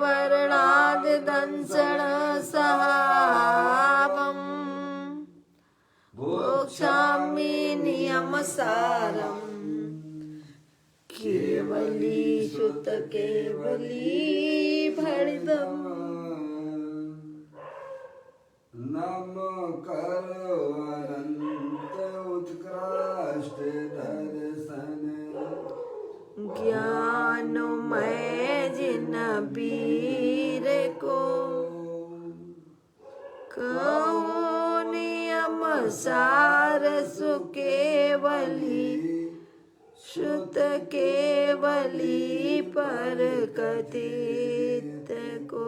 वर्णादिदंसण सहावम् भोक्ष्यामि नियमसारम् केवली शुत केवली भणिदम् नम करो अनंत उत्कृष्ट दर्शन ज्ञानमय जिन पीर को कहो नियम सार सुकेवली श्रुत केवली पर कथित को।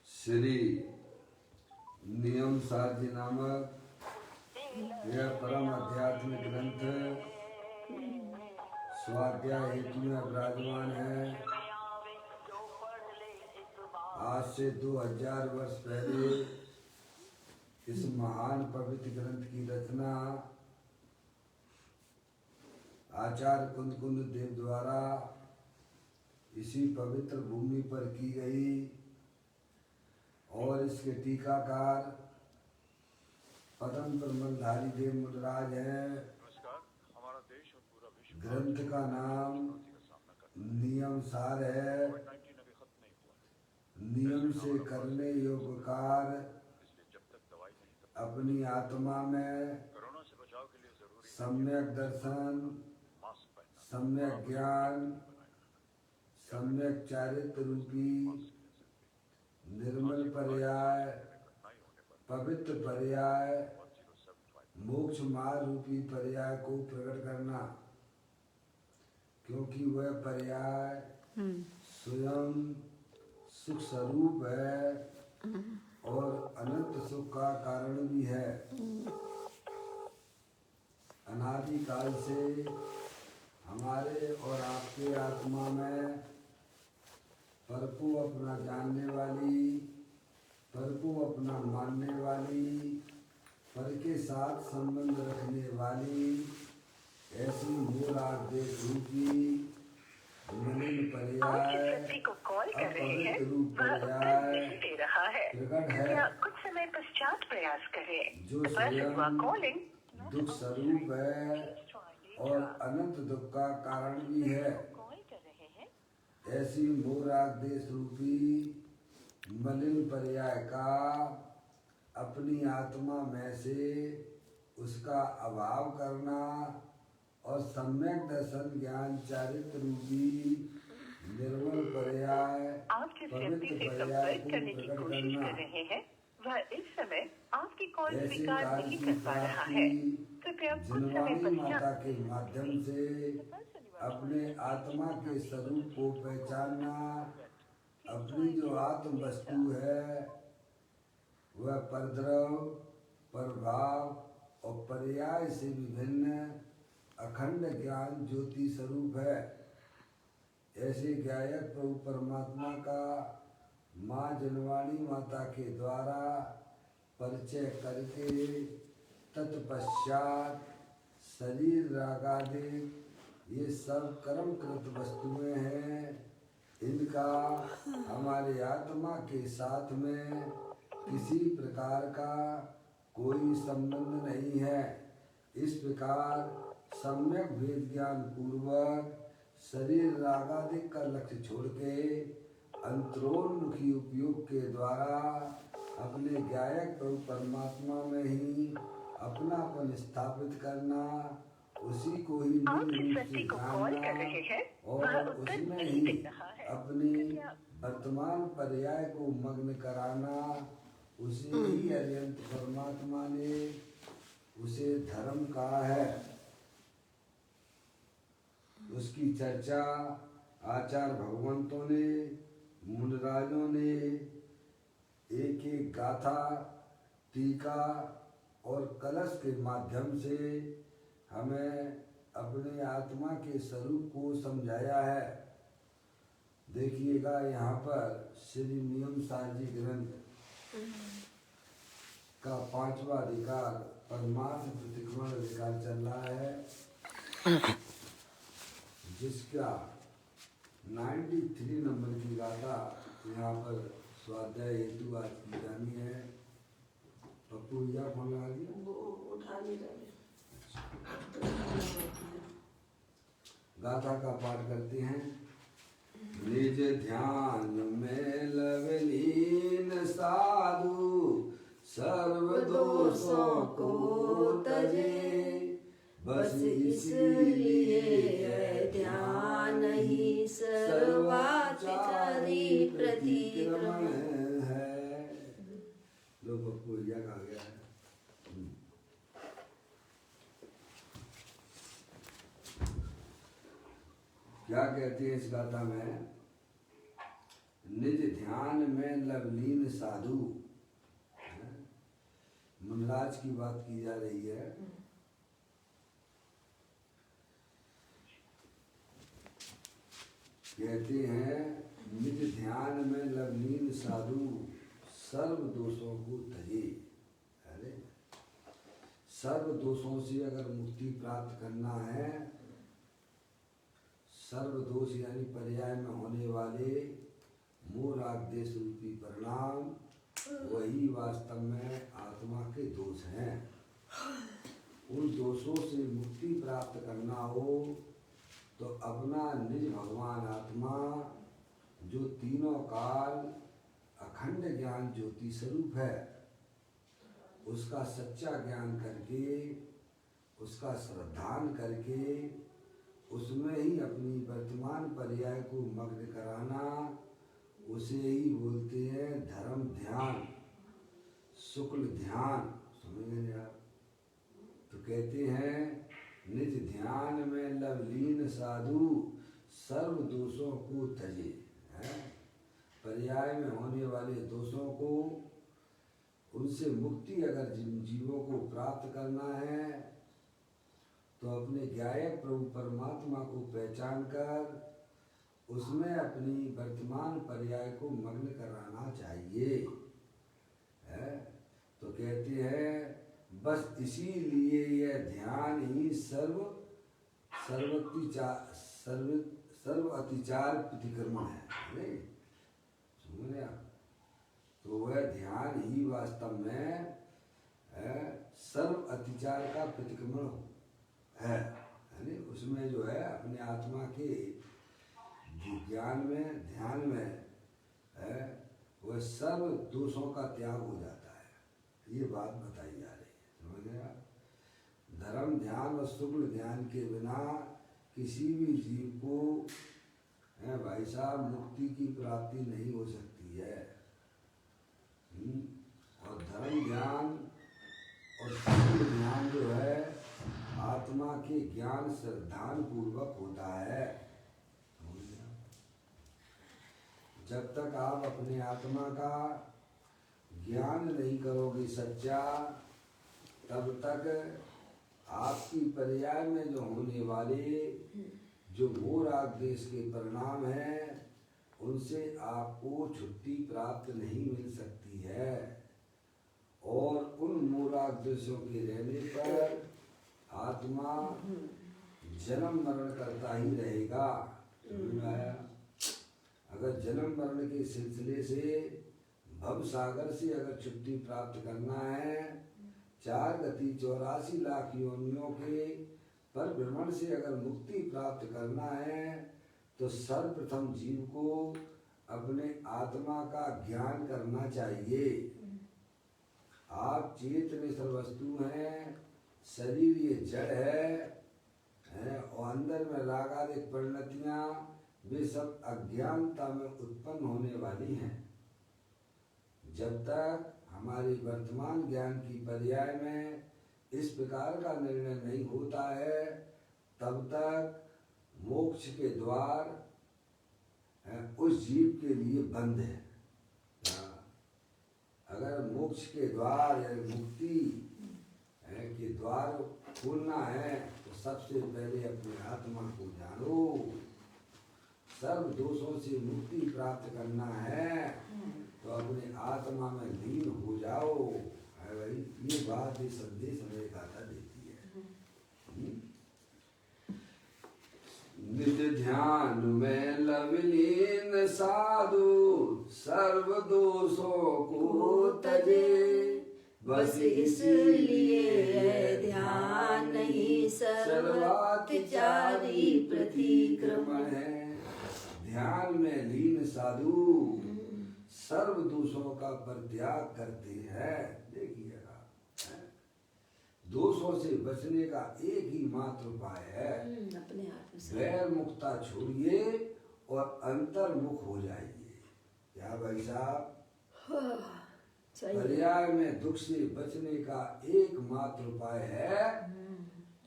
श्री नियम सार जी नामक यह परम आध्यात्मिक ग्रंथ स्वाध्याय हेतु में विराजमान है। आज से 2000 वर्ष पहले इस महान पवित्र ग्रंथ की रचना आचार्य कुंद देव द्वारा इसी पवित्र भूमि पर की गई और इसके टीकाकार परम प्रमलधारी देव मुनिराज हैं। ग्रंथ का नाम नियम सार है। नियम से करने योग्य कार्य अपनी आत्मा में सम्यक दर्शन, सम्यक ज्ञान, सम्यक चारित्र रूपी निर्मल पर्याय, पवित्र पर्याय, मोक्ष मार्ग रूपी पर्याय को प्रकट करना, क्योंकि वह पर्याय स्वयं सुख स्वरूप है और अनंत सुख का कारण भी है। अनादि काल से हमारे और आपके आत्मा में पर को अपना जानने वाली, पर को अपना मानने वाली, पर के साथ संबंध रखने वाली ऐसी मूल आदेश रूपी मलिन पर्याय, अपवित्र रूप पर्याय प्रकट है, कुछ समय पश्चात प्रयास करें। जो स्वयं दुख स्वरूप है और अनंत दुख का कारण भी है। ऐसी मूलादेश रूपी मलिन पर्याय का अपनी आत्मा में से उसका अभाव करना और सम्यक दर्शन ज्ञान चारित्र रूपी निर्मल पर्याय, आप जिस व्यक्ति से संपर्क करने की कोशिश कर रहे हैं वह इस समय आपकी कॉल स्वीकार नहीं कर पा रहा है। कृपया कुछ समय माता के माध्यम से अपने आत्मा के स्वरूप को पहचानना। अपनी जो आत्म वस्तु है वह परद्रव, प्रभाव और पर्याय से विभिन्न अखंड ज्ञान ज्योति स्वरूप है। ऐसे गायक प्रभु परमात्मा का माँ जनवाणी माता के द्वारा परिचय करके तत्पश्चात शरीर रागादि ये सब कर्मकृत वस्तुएं हैं। इनका हमारे आत्मा के साथ में किसी प्रकार का कोई संबंध नहीं है। इस प्रकार सम्यक वेद ज्ञान पूर्वक शरीर रागादिक का लक्ष्य छोड़ के अंतरोन्मुखी उपयोग के द्वारा अपने गायक प्रभु परमात्मा में ही अपनापन स्थापित करना, उसी को ही निर्विघ्न से जानना और उसमें ही अपनी वर्तमान पर्याय को मग्न कराना। उसे ही अरिहंत परमात्मा ने उसे धर्म कहा है। उसकी चर्चा आचार्य भगवंतों ने, मुनिराजों ने एक एक गाथा, टीका और कलश के माध्यम से हमें अपने आत्मा के स्वरूप को समझाया है। देखिएगा यहाँ पर श्री नियम सार जी ग्रंथ का 5वां अधिकार परमार्थ प्रतिक्रमण अधिकार चल रहा है, जिसका 93 नंबर की गाथा यहाँ पर स्वाध्याय हेतु आज की जानी है। पप्पू भैया फोन लगा दिया, वो उठा नहीं रहे। गाथा का पाठ करते हैं। निज ध्यान में लवलीन साधु सर्व दोषों को तजे, बस इसलिए है ध्यान ही सर्वाचारी प्रतिक्रमण है। लो पप्पू भैया कहा गया है। क्या कहते हैं इस गाथा में? निज ध्यान में लवलीन साधु, मनराज की बात की जा रही है। कहते हैं निज ध्यान में लवलीन साधु सर्व दोषों को तजे। अरे सर्व दोषों से अगर मुक्ति प्राप्त करना है, सर्व दोष यानी पर्याय में होने वाले मोह राग देश रूपी परिणाम, वही वास्तव में आत्मा के दोष हैं। उन दोषों से मुक्ति प्राप्त करना हो तो अपना निज भगवान आत्मा, जो तीनों काल अखंड ज्ञान ज्योति स्वरूप है, उसका सच्चा ज्ञान करके, उसका श्रद्धान करके, उसमें ही अपनी वर्तमान पर्याय को मग्न कराना, उसे ही बोलते हैं धर्म ध्यान, शुक्ल ध्यान। समझेंगे आप? तो कहते हैं निज ध्यान में लवलीन साधु सर्व दोषों को तजे। पर्याय में होने वाले दोषों को, उनसे मुक्ति अगर जिन जीवों को प्राप्त करना है तो अपने ज्ञायक प्रभु परमात्मा को पहचान कर उसमें अपनी वर्तमान पर्याय को मग्न कराना चाहिए। है? तो कहते हैं बस इसीलिए यह ध्यान ही सर्व अतिचार प्रतिक्रमण है। नहीं समझे आप? तो वह ध्यान ही वास्तव में सर्व अतिचार का प्रतिक्रमण है। यानी उसमें जो है अपने आत्मा के ज्ञान में, ध्यान में है, वह सर्व दोषों का त्याग हो जाता है। ये बात बताई जा रही है। समझ गए आप? धर्म ध्यान और शुक्ल ध्यान के बिना किसी भी जीव को है भाई साहब मुक्ति की प्राप्ति नहीं हो सकती है। और धर्म ध्यान और शुक्ल ध्यान जो है आत्मा के ज्ञान श्रद्धान पूर्वक होता है। जब तक आप अपने आत्मा का ज्ञान नहीं करोगे सच्चा, तब तक आपकी पर्याय में जो होने वाले जो मोह राग देश के परिणाम हैं, उनसे आपको छुट्टी प्राप्त नहीं मिल सकती है। और उन मोह राग देशों के रहने पर आत्मा जन्म मरण करता ही रहेगा। अगर जन्म मरण के सिलसिले से भव सागर से अगर छुट्टी प्राप्त करना है, 4 गति 84 लाख योनियों के पर भ्रमण से अगर मुक्ति प्राप्त करना है, तो सर्वप्रथम जीव को अपने आत्मा का ज्ञान करना चाहिए। आप चेतन वस्तु हैं, शरीर ये जड़ है और अंदर में रागादिक परिणतियां वे सब अज्ञानता में उत्पन्न होने वाली हैं। जब तक हमारी वर्तमान ज्ञान की पर्याय में इस प्रकार का निर्णय नहीं होता है, तब तक मोक्ष के द्वार उस जीव के लिए बंद है। अगर मोक्ष के द्वार या मुक्ति के द्वार खोलना है तो सबसे पहले अपने आत्मा को जानो। सर्व दोषों से मुक्ति प्राप्त करना है तो अपने आत्मा में लीन हो जाओ। है भाई? ये बात, ये संदेश हमें गाथा देती है। नित्य ध्यान में लवलीन साधु सर्व दोषों को तजे, बस इसलिए है ध्यान नहीं सर्वातिचारी प्रतिक्रमण है। ध्यान में लीन साधु सर्व दोषों का परित्याग करते हैं। देखिएगा, दोषों से बचने का एक ही मात्र उपाय है, अपने आप में वैर मुक्ता छोड़िए और अंतर्मुख हो जाइए। क्या भाई साहब? पर्याय में दुख से बचने का एकमात्र उपाय है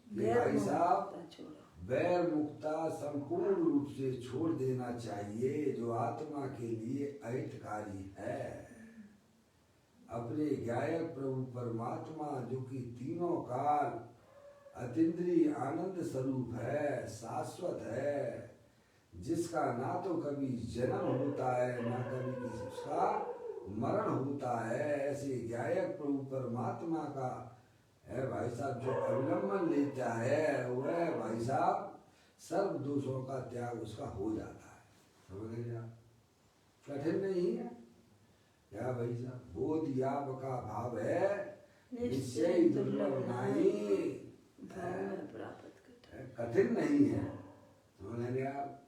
कि भाई साहब वैर मुक्ता संपूर्ण रूप से छोड़ देना चाहिए, जो आत्मा के लिए अहितकारी है। अपने गायक प्रभु परमात्मा जो कि तीनों काल अतीन्द्रिय आनंद स्वरूप है, शाश्वत है, जिसका ना तो कभी जन्म होता है ना कभी उसका मरण होता है, ऐसे गायक प्रभु परमात्मा का है भाई साहब जो अवलंबन लेता है, वह भाई साहब सर्व दोषों का त्याग उसका हो जाता है। समझ गए आप? कठिन नहीं है क्या भाई साहब? बोध याप का भाव है निश्चय दुर्लभ नहीं, कठिन नहीं है। समझ गए आप?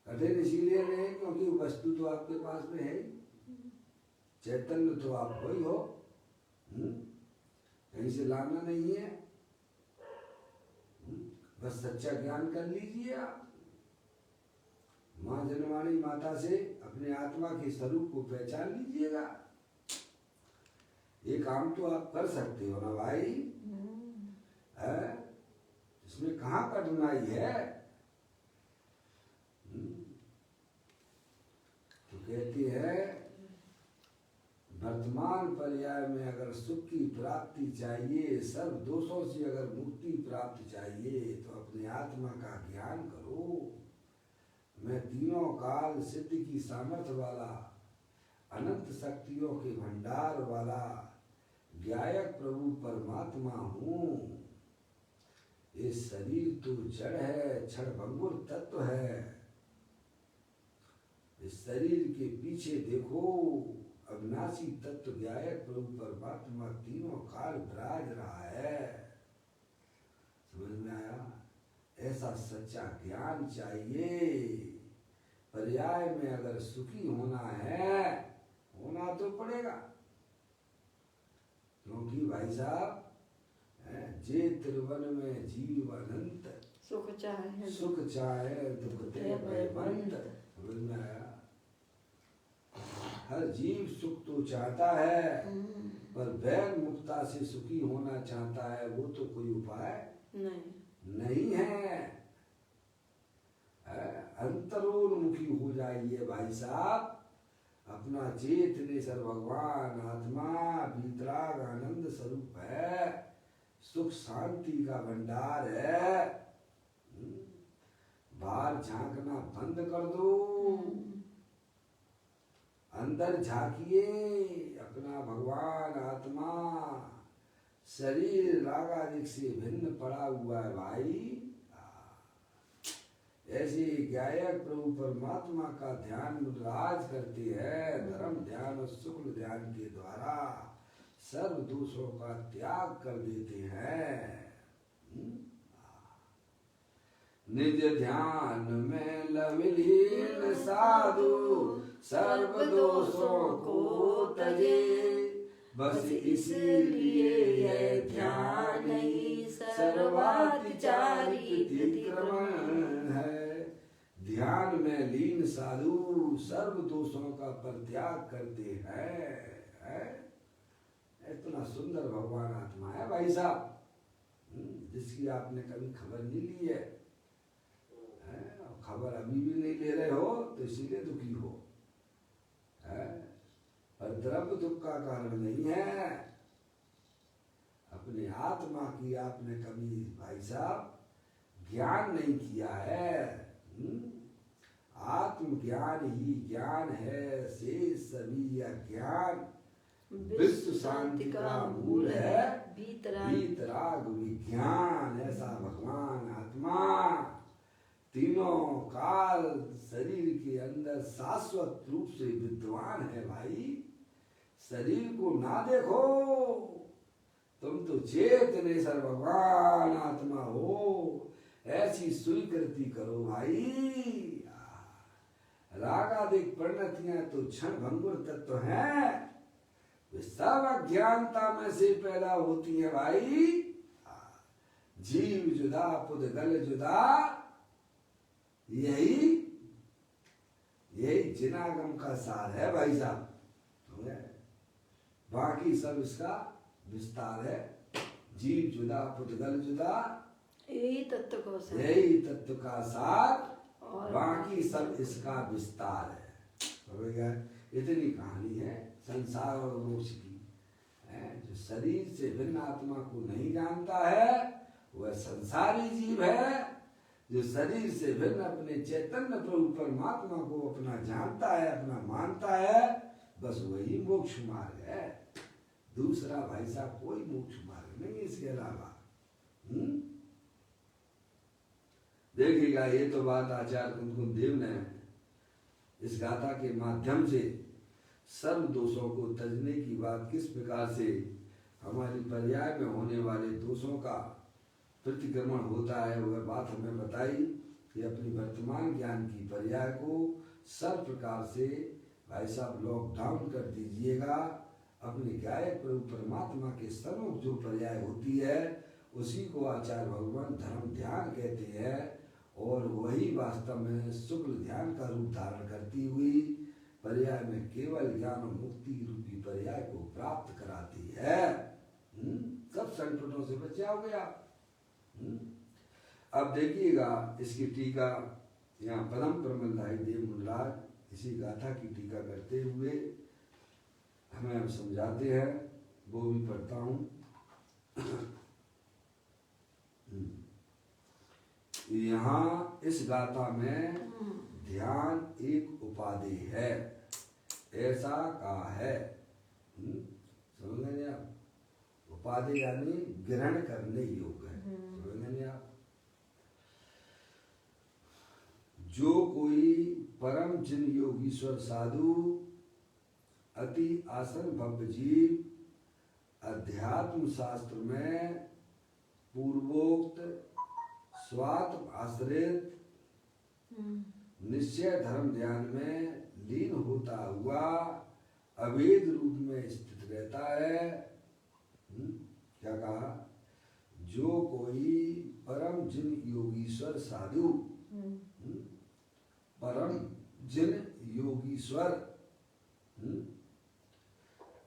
कठिन इसीलिए नहीं क्योंकि वस्तु तो आपके पास में है, चैतन्य तो आप वही हो, कहीं से लाना नहीं है। बस सच्चा ज्ञान कर लीजिए आप। माँ जनवाणी माता से अपने आत्मा के स्वरूप को पहचान लीजिएगा। ये काम तो आप कर सकते हो ना भाई, है? इसमें कहाँ कठिनाई है? तो कहती है वर्तमान पर्याय में अगर सुख की प्राप्ति चाहिए, सर्व दोषों से अगर मुक्ति प्राप्त चाहिए, तो अपने आत्मा का ज्ञान करो। मैं तीनों काल सिद्ध की सामर्थ्य वाला, अनंत शक्तियों के भंडार वाला गायक प्रभु परमात्मा हूँ। ये शरीर तो जड़ है, क्षणभंगुर तत्व है। इस शरीर के पीछे देखो, अविनाशी तत्व गायक प्रभु परमात्मा तीनों काल विराज रहा है। समझ में आया? ऐसा सच्चा ज्ञान चाहिए। पर्याय में अगर सुखी होना है, होना तो पड़ेगा, क्योंकि भाई साहब जे त्रिवन में जीव अनंत सुख चाहे दुख दे भयवंत। समझ में आया? हर जीव सुख तो चाहता है, पर वैर मुक्ता से सुखी होना चाहता है, वो तो कोई उपाय नहीं है। अंतरोन्मुखी हो जाइए भाई साहब। अपना चेतनेश्वर भगवान आत्मा वितराग आनंद स्वरूप है, सुख शांति का भंडार है। बाहर झांकना बंद कर दो, अंदर झांकिए। अपना भगवान आत्मा शरीर रागादिक से भिन्न पड़ा हुआ है भाई। ऐसे गायक प्रभु परमात्मा का ध्यान राज करते हैं। धर्म ध्यान और शुक्ल ध्यान के द्वारा सर्व दोषों का त्याग कर देते हैं। निज ध्यान में लवलीन साधु सर्व दोषों को तजे, बस इसीलिए है ध्यान ही सर्वातिचारी प्रतिक्रमण है। ध्यान में लीन साधु सर्व दोषों का परित्याग करते हैं। इतना सुंदर भगवान आत्मा है भाई साहब, जिसकी आपने कभी खबर नहीं ली है। खबर अभी भी नहीं ले रहे हो तो इसीलिए दुखी हो, पर द्रव्य दुख का कारण नहीं है। अपने आत्मा की आपने कभी भाई साहब ज्ञान नहीं किया है। आत्मज्ञान ही ज्ञान है, शेष सभी अज्ञान विश्व शांति का मूल है वीतराग वीतराग विज्ञान। ऐसा भगवान आत्मा तीनों काल शरीर के अंदर शाश्वत रूप से विद्वान है। भाई शरीर को ना देखो, तुम तो चेतनेश्वर भगवान आत्मा हो, ऐसी स्वीकृति करो भाई। रागादिक परिणतियां तो क्षण भंगुर तत्व हैं, वे सब अज्ञानता में से पैदा होती हैं भाई। जीव जुदा पुद्गल जुदा, यही जिनागम का सार है भाई साहब। बाकी सब इसका विस्तार है। जीव जुदा पुद्गल जुदा, यही तत्व को सार, यही तत्व का सार, और बाकी सब इसका विस्तार है। इतनी कहानी है संसार और मोक्ष की। जो शरीर से भिन्न आत्मा को नहीं जानता है वह संसारी जीव है। जो शरीर से भिन्न अपने चैतन्य प्रभु परमात्मा को अपना जानता है, अपना मानता है, बस वही मोक्ष मार्ग है। दूसरा भाई साहब कोई मोक्ष मार्ग नहीं इसके अलावा। देखिएगा, ये तो बात आचार्य कुंदकुंद देव ने इस गाथा के माध्यम से सर्व दोषों को तजने की बात, किस प्रकार से हमारी पर्याय में होने वाले दोषों का प्रतिक्रमण होता है, वह बात हमें बताई कि अपनी वर्तमान ज्ञान की पर्याय को सर्व प्रकार से भाई साहब लॉकडाउन कर दीजिएगा। अपने गायक प्रभु परमात्मा के सर्व जो पर्याय होती है उसी को आचार्य भगवान धर्म ध्यान कहते हैं, और वही वास्तव में शुक्ल ध्यान का रूप धारण करती हुई पर्याय में केवल ज्ञान और मुक्ति रूपी पर्याय को प्राप्त कराती है। सब संकटों से बचाओगे आप। अब देखिएगा इसकी टीका यहाँ परम प्रमलदायी देव मुनिराज इसी गाथा की टीका करते हुए हमें अब समझाते हैं, वो भी पढ़ता हूँ। यहाँ इस गाथा में ध्यान एक उपाधि है ऐसा कहा है। समझ गए आप? उपाधि यानी ग्रहण करने योग्य है। समझ गए आप? जो कोई परम जिन योगीश्वर साधु अति आसन भव्य जीव अध्यात्म शास्त्र में पूर्वोक्त स्वात्म आश्रित निश्चय धर्म ध्यान में लीन होता हुआ अभेद रूप में स्थित रहता है। क्या कहा? जो कोई परम जिन योगीश्वर साधु, परम जिन योगीश्वर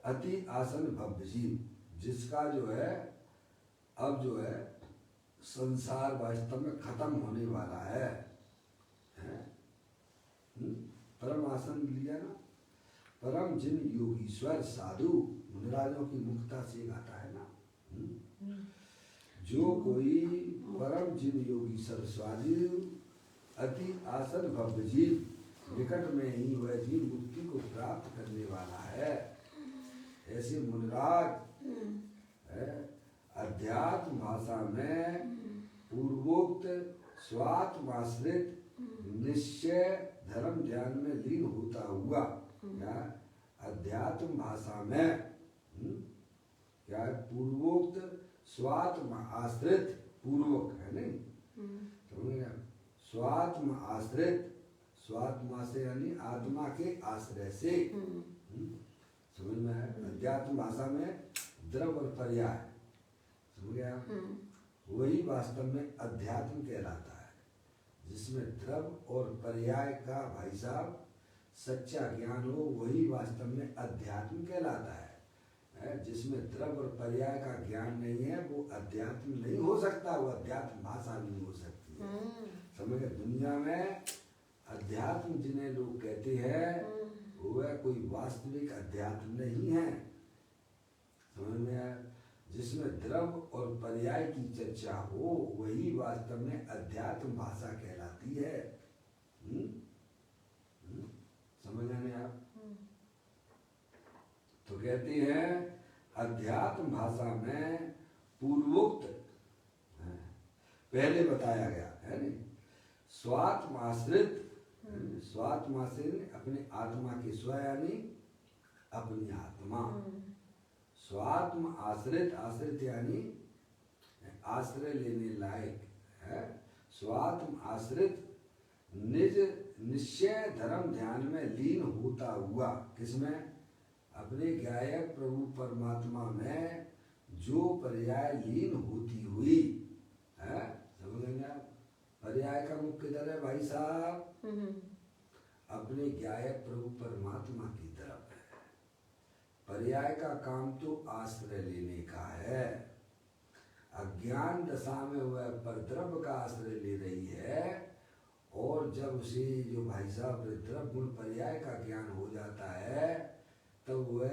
अति आसन भव्य जीव, जिसका जो है अब जो है संसार वास्तव में खत्म होने वाला है। परम आसन लिया ना, परम जिन योगीश्वर साधु मुनिराजों की मुक्ता से गाता है ना। जो कोई परम जिन योगीश्वर साधु अति आसन भव्य जीव निकट में ही वह जीव मुक्ति को प्राप्त करने वाला है, ऐसे मुनिराज अध्यात्म भाषा में पूर्वोक्त स्वात्माश्रित निश्चय धर्म ध्यान में लीन होता हुआ, क्या अध्यात्म भाषा में क्या है? पूर्वोक्त स्वात्म आश्रित, पूर्वक है नहीं, समझ? स्वात्म आश्रित, स्वात्मा से यानी आत्मा के आश्रय से। समझ में है? अध्यात्म भाषा में द्रव और पर्याय, समझ गया? वही वास्तव में अध्यात्म कहलाता है, जिसमें द्रव और पर्याय का भाई साहब सच्चा ज्ञान हो, वही वास्तव में अध्यात्म कहलाता है। जिसमें द्रव और पर्याय का ज्ञान नहीं है वो अध्यात्म नहीं हो सकता, वो अध्यात्म भाषा नहीं हो सकती है। समझ? दुनिया में अध्यात्म जिन्हें लोग कहते हैं वह कोई वास्तविक अध्यात्म नहीं है। समझ में? जिसमें द्रव और पर्याय की चर्चा हो वही वास्तव में अध्यात्म भाषा कहलाती है। समझ रहे हैं आप? तो कहते हैं अध्यात्म भाषा में पूर्वोक्त पहले बताया गया है नहीं, स्वात्माश्रित, स्वात्माश्रित अपने आत्मा की स्व यानी अपनी आत्मा, स्वात्म आश्रित, आश्रित यानी आश्रय लेने लायक है, स्वात्म आश्रित निज निश्चय धर्म ध्यान में लीन होता हुआ, किसमें? अपने गायक प्रभु परमात्मा में जो पर्याय लीन होती हुई है, समझेंगे आप? पर्याय का मुख्य किधर है भाई साहब? अपने गायक प्रभु परमात्मा की तरफ है। पर्याय का काम तो आश्रय लेने का है। अज्ञान दशा में वह परद्रव्य का आश्रय ले रही है, और जब उसे जो भाई साहब द्रव्य गुण पर्याय का ज्ञान हो जाता है तब वह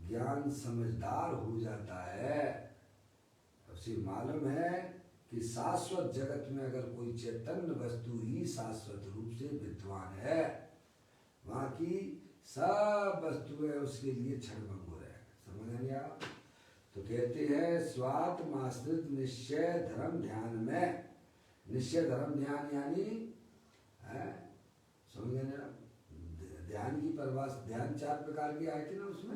ज्ञान समझदार हो जाता है। उसे मालूम है कि शाश्वत जगत में अगर कोई चैतन्य वस्तु ही शाश्वत रूप से विद्वान है, वहाँ की सब वस्तुएं उसके लिए क्षणभंगुर है। समझ गए आप? तो कहते हैं स्वात्माश्रित निश्चय धर्म ध्यान में, निश्चय धर्म ध्यान यानी समझ गए ना? ध्यान की परिभाषा, ध्यान 4 प्रकार की आई थी ना उसमें,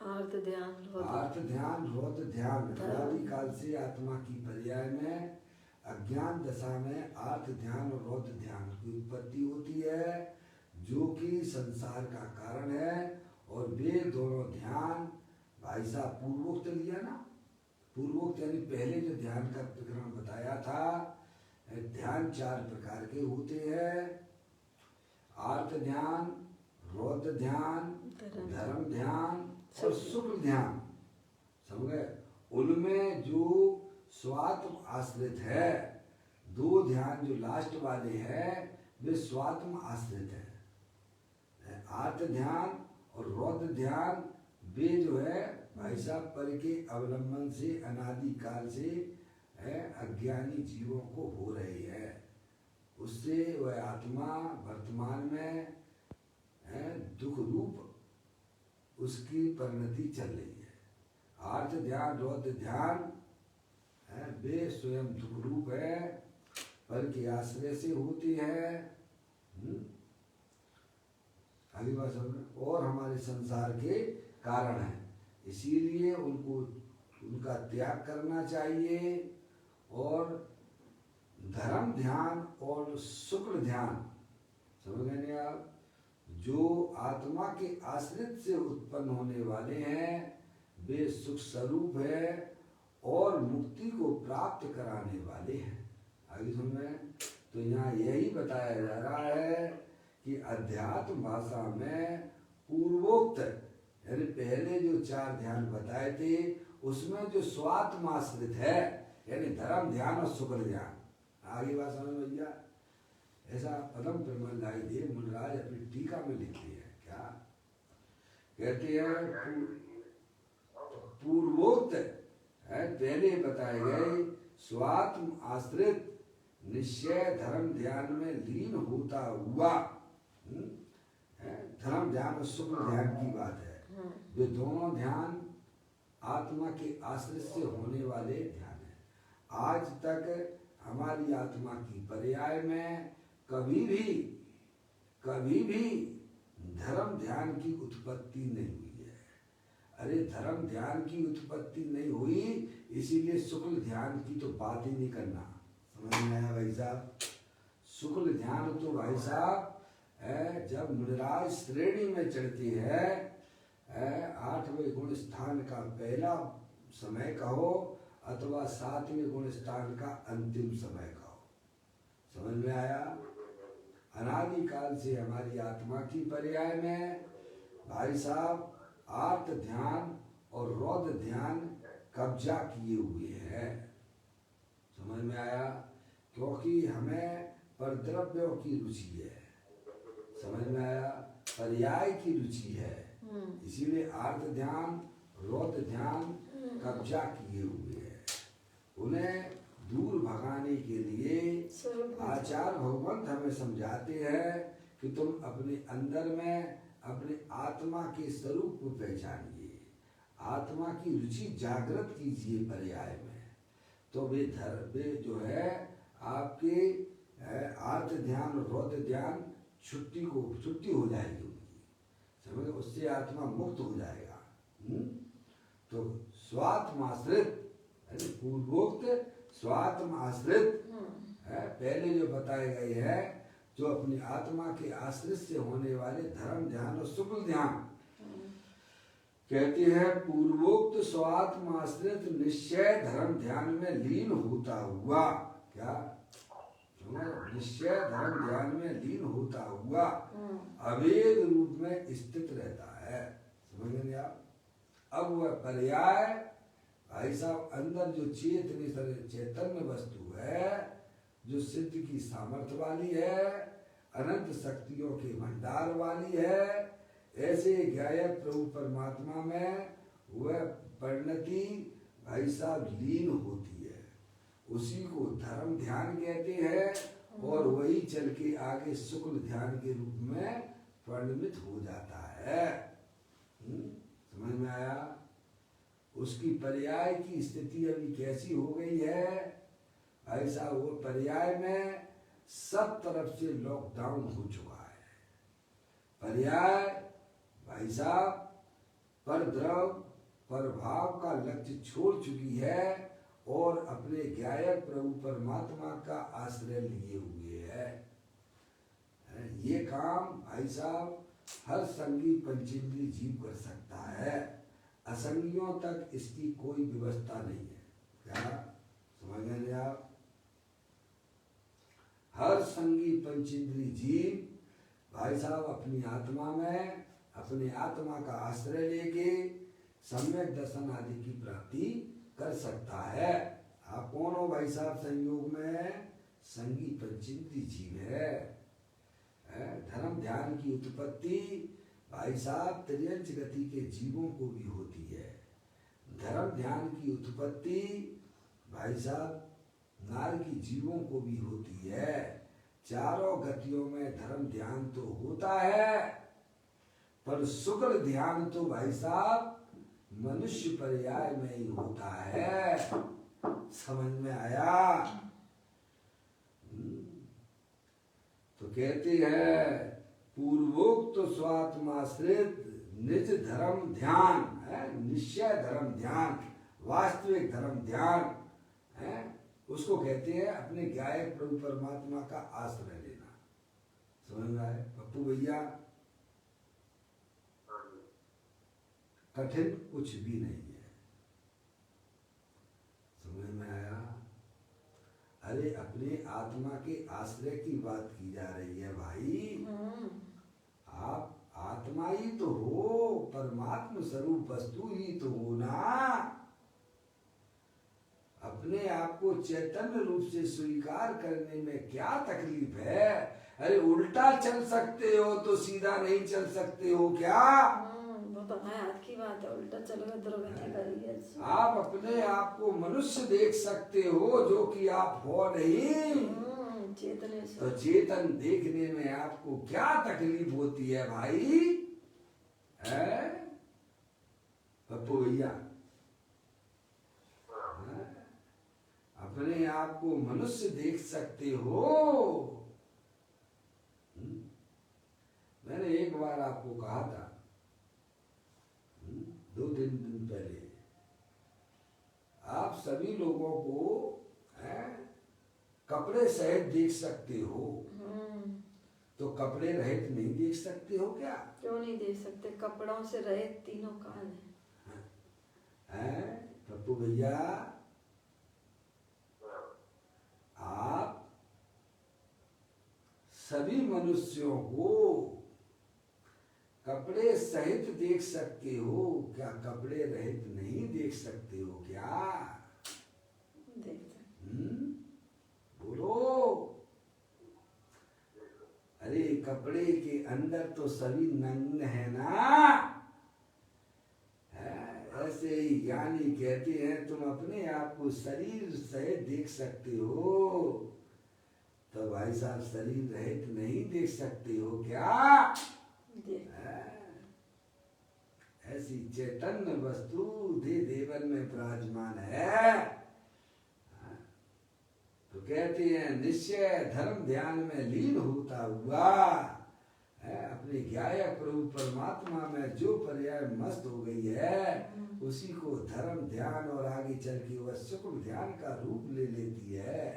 अर्थ ध्यान, अर्थ ध्यान, रोध ध्यान। अनादि काल से आत्मा की पर्याय में अज्ञान दशा में अर्थ ध्यान और रोध ध्यान की उत्पत्ति होती है, जो कि संसार का कारण है। और वे दोनों ध्यान भाई साहब पूर्वोक्त लिया ना, पूर्वोक्त यानी पहले जो ध्यान का प्रकरण बताया था, ध्यान 4 प्रकार के होते हैं, अर्थ ध्यान, रोध ध्यान, धर्म ध्यान और शुक्ल ध्यान। समझ गए? उनमें जो स्वात्म आश्रित है, 2 ध्यान जो लास्ट वाले हैं वे स्वात्म आश्रित है। अर्थ ध्यान और रोध ध्यान वे जो है भाई साहब पर के अवलंबन से अनादि काल से अज्ञानी जीवों को हो रही है, उससे वह आत्मा वर्तमान में दुख रूप उसकी परिणति चल रही है। अर्थ ध्यान, रोध ध्यान वे स्वयं दुख रूप है, पर के आश्रय से होती है। आगे बात समझ, और हमारे संसार के कारण है, इसीलिए उनको उनका त्याग करना चाहिए। और धर्म ध्यान और शुक्ल ध्यान, समझ गए नहीं आप? जो आत्मा के आश्रित से उत्पन्न होने वाले हैं वे सुख स्वरूप है और मुक्ति को प्राप्त कराने वाले हैं। आगे सुन रहे हैं? तो यहाँ यही बताया जा रहा है कि अध्यात्म भाषा में पूर्वोक्त यानी पहले जो 4 ध्यान बताए थे उसमें जो स्वात्माश्रित है यानी धर्म ध्यान और शुक्ल ध्यान, आगे बात समझ भैया? ऐसा पदम प्रमंडाई देव मुनराज अपनी टीका में लिखते हैं। क्या कहते हैं? पूर्वोक्त है पहले बताए गए स्वात्म आश्रित निश्चय धर्म ध्यान में लीन होता हुआ, धर्म ध्यान और शुक्ल ध्यान की बात है। वे दोनों ध्यान आत्मा के आश्रित से होने वाले ध्यान है। आज तक हमारी आत्मा की पर्याय में कभी भी धर्म ध्यान की उत्पत्ति नहीं हुई है। अरे धर्म ध्यान की उत्पत्ति नहीं हुई, इसीलिए शुक्ल ध्यान की तो बात ही नहीं करना। समझ में आया भाई साहब? शुक्ल ध्यान तो भाई साहब जब मुनिराज श्रेणी में चढ़ती है, 8वें गुण स्थान का पहला समय कहो अथवा 7वें गुण स्थान का अंतिम समय कहो। समझ में आया? अनादि काल से हमारी आत्मा की पर्याय में भाई साहब आर्त ध्यान और रौद्र ध्यान कब्जा किए हुए हैं। समझ में आया? क्योंकि हमें परद्रव्यों की रुचि है। समझ में आया? पर्याय की रुचि है, इसीलिए आर्त ध्यान रौद्र ध्यान कब्जा किए हुए हैं। उन्हें दूर भगाने के लिए आचार्य भगवंत हमें समझाते हैं कि तुम अपने अंदर में अपने आत्मा के स्वरूप को पहचानिए, आत्मा की रुचि जागृत कीजिए पर्याय में, तो वे जो है आपके आर्त ध्यान और रौद्र ध्यान छुट्टी हो जाएगी उनकी, समझ, उससे आत्मा मुक्त हो जाएगा। तो स्वात्माश्रित पूर्वोक्त स्वात्माश्रित पहले जो बताए गए हैं, जो अपनी आत्मा के आश्रित से होने वाले धर्म ध्यान और शुक्ल ध्यान, कहते हैं पूर्वोक्त स्वात्माश्रित निश्चय धर्म ध्यान में लीन होता हुआ, क्या निश्चय धर्म ध्यान में लीन होता हुआ अवेद रूप में स्थित रहता है, समझ गए आप। अब वह पर्याय भाई साहब अंदर जो चैतन्य वस्तु है, जो सिद्ध की सामर्थ्य वाली है, अनंत शक्तियों के भंडार वाली है, ऐसे गायक प्रभु परमात्मा में वह परिणति भाई साहब लीन होती है, उसी को धर्म ध्यान कहते हैं, और वही चल के आगे शुक्ल ध्यान के रूप में परिणमित हो जाता है। समझ में आया? उसकी पर्याय की स्थिति अभी कैसी हो गई है भाई साहब, वो पर्याय में सब तरफ से लॉकडाउन हो चुका है। पर्याय भाई साहब परद्रव प्रभाव का लक्ष्य छोड़ चुकी है और अपने गायक प्रभु परमात्मा का आश्रय लिए हुए है। ये काम भाई साहब हर संगी पंचेंद्रिय जीव कर सकता है, असंगियों तक इसकी कोई व्यवस्था नहीं है। क्या समझ गए आप? हर संगी पंचेंद्रिय जीव भाई साहब अपनी आत्मा में अपने आत्मा का आश्रय लेके सम्यक दर्शन आदि की प्राप्ति कर सकता है। आप कौन हो भाई साहब? संयोग में संगी पंचेंद्रिय जीव है। धर्म ध्यान की उत्पत्ति भाई साहब त्रियंच गति के जीवों को भी होती है। धर्म ध्यान की उत्पत्ति भाई साहब नारकी जीवों को भी होती है। चारों गतियों में धर्म ध्यान तो होता है, पर शुक्ल ध्यान तो भाई साहब मनुष्य पर्याय में ही होता है। समझ में आया? तो कहते हैं पूर्वोक्त स्वात्माश्रित निज धर्म ध्यान है, निश्चय धर्म ध्यान, वास्तविक धर्म ध्यान है, उसको कहते हैं अपने गायक प्रभु परमात्मा का आश्रय लेना। समझ में आए पप्पू भैया? कठिन कुछ भी नहीं है। समझ में आया? अरे अपने आत्मा के आश्रय की बात की जा रही है भाई। आप आत्मा ही तो हो, परमात्मा स्वरूप वस्तु ही तो हो ना। अपने आप को चैतन्य रूप से स्वीकार करने में क्या तकलीफ है? अरे उल्टा चल सकते हो तो सीधा नहीं चल सकते हो क्या? वो तो हमारे हाथ की बात है, उल्टा चलोगे दुर्गति करेंगे। आप अपने आप को मनुष्य देख सकते हो जो कि आप हो नहीं। चेतन तो चेतन देखने में आपको क्या तकलीफ होती है भाई? पप्पू भैया अपने आप को मनुष्य देख सकते हो। मैंने एक बार आपको कहा था 2-3 दिन पहले, आप सभी लोगों को कपड़े सहित देख सकते हो, तो कपड़े रहित नहीं देख सकते हो क्या? क्यों नहीं देख सकते? कपड़ों से रहित तीनों काल है। पप्पू भैया आप सभी मनुष्यों को कपड़े सहित देख सकते हो, क्या कपड़े रहित नहीं देख सकते हो क्या? देख बोलो। अरे कपड़े के अंदर तो सभी नग्न है ना। ऐसे ही ज्ञानी कहते हैं तुम अपने आप को शरीर सहित देख सकते हो, तो भाई साहब शरीर रहित नहीं देख सकते हो क्या? ऐसी चैतन्य वस्तु दे देवन में विराजमान है। तो कहते हैं निश्चय धर्म ध्यान में लीन होता हुआ अपने ज्ञायक प्रभु परमात्मा में जो पर्याय मस्त हो गई है उसी को धर्म ध्यान और आगे चल के वह शुक्र ध्यान का रूप ले लेती है।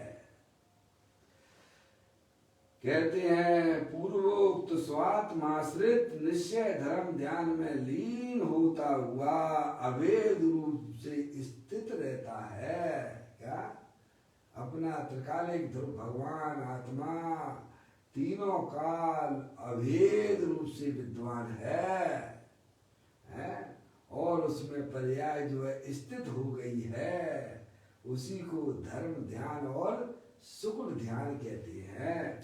कहते हैं पूर्वोक्त स्वात्माश्रित निश्चय धर्म ध्यान में लीन होता हुआ अभेद रूप से स्थित रहता है। क्या अपना त्रिकालिक ध्रुव भगवान आत्मा तीनों काल अभेद रूप से विद्वान है और उसमें पर्याय जो है स्थित हो गई है उसी को धर्म ध्यान और शुक्र ध्यान कहते हैं।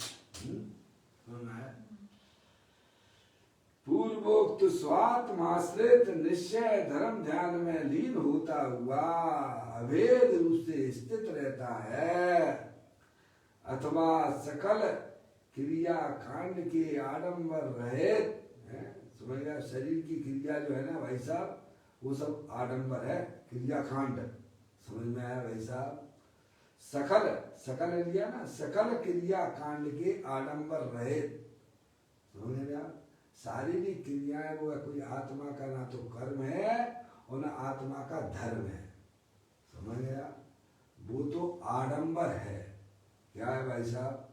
पूर्वोक्त स्वात्माश्रित निश्चय धर्म ध्यान में लीन होता हुआ अभेद रूप से स्थित रहता है अथवा सकल क्रिया कांड के आडंबर रहित समझ गया। शरीर की क्रिया जो है ना भाई साहब वो सब आडंबर है, क्रिया कांड समझ में आया भाई साहब। सकल लिया ना, सकल क्रिया कांड के आडंबर रहित समझ गया। शारीरिक क्रियाएं वो कोई आत्मा का ना तो कर्म है और ना आत्मा का धर्म है, समझ गया। वो तो आडंबर है। क्या है भाई साहब?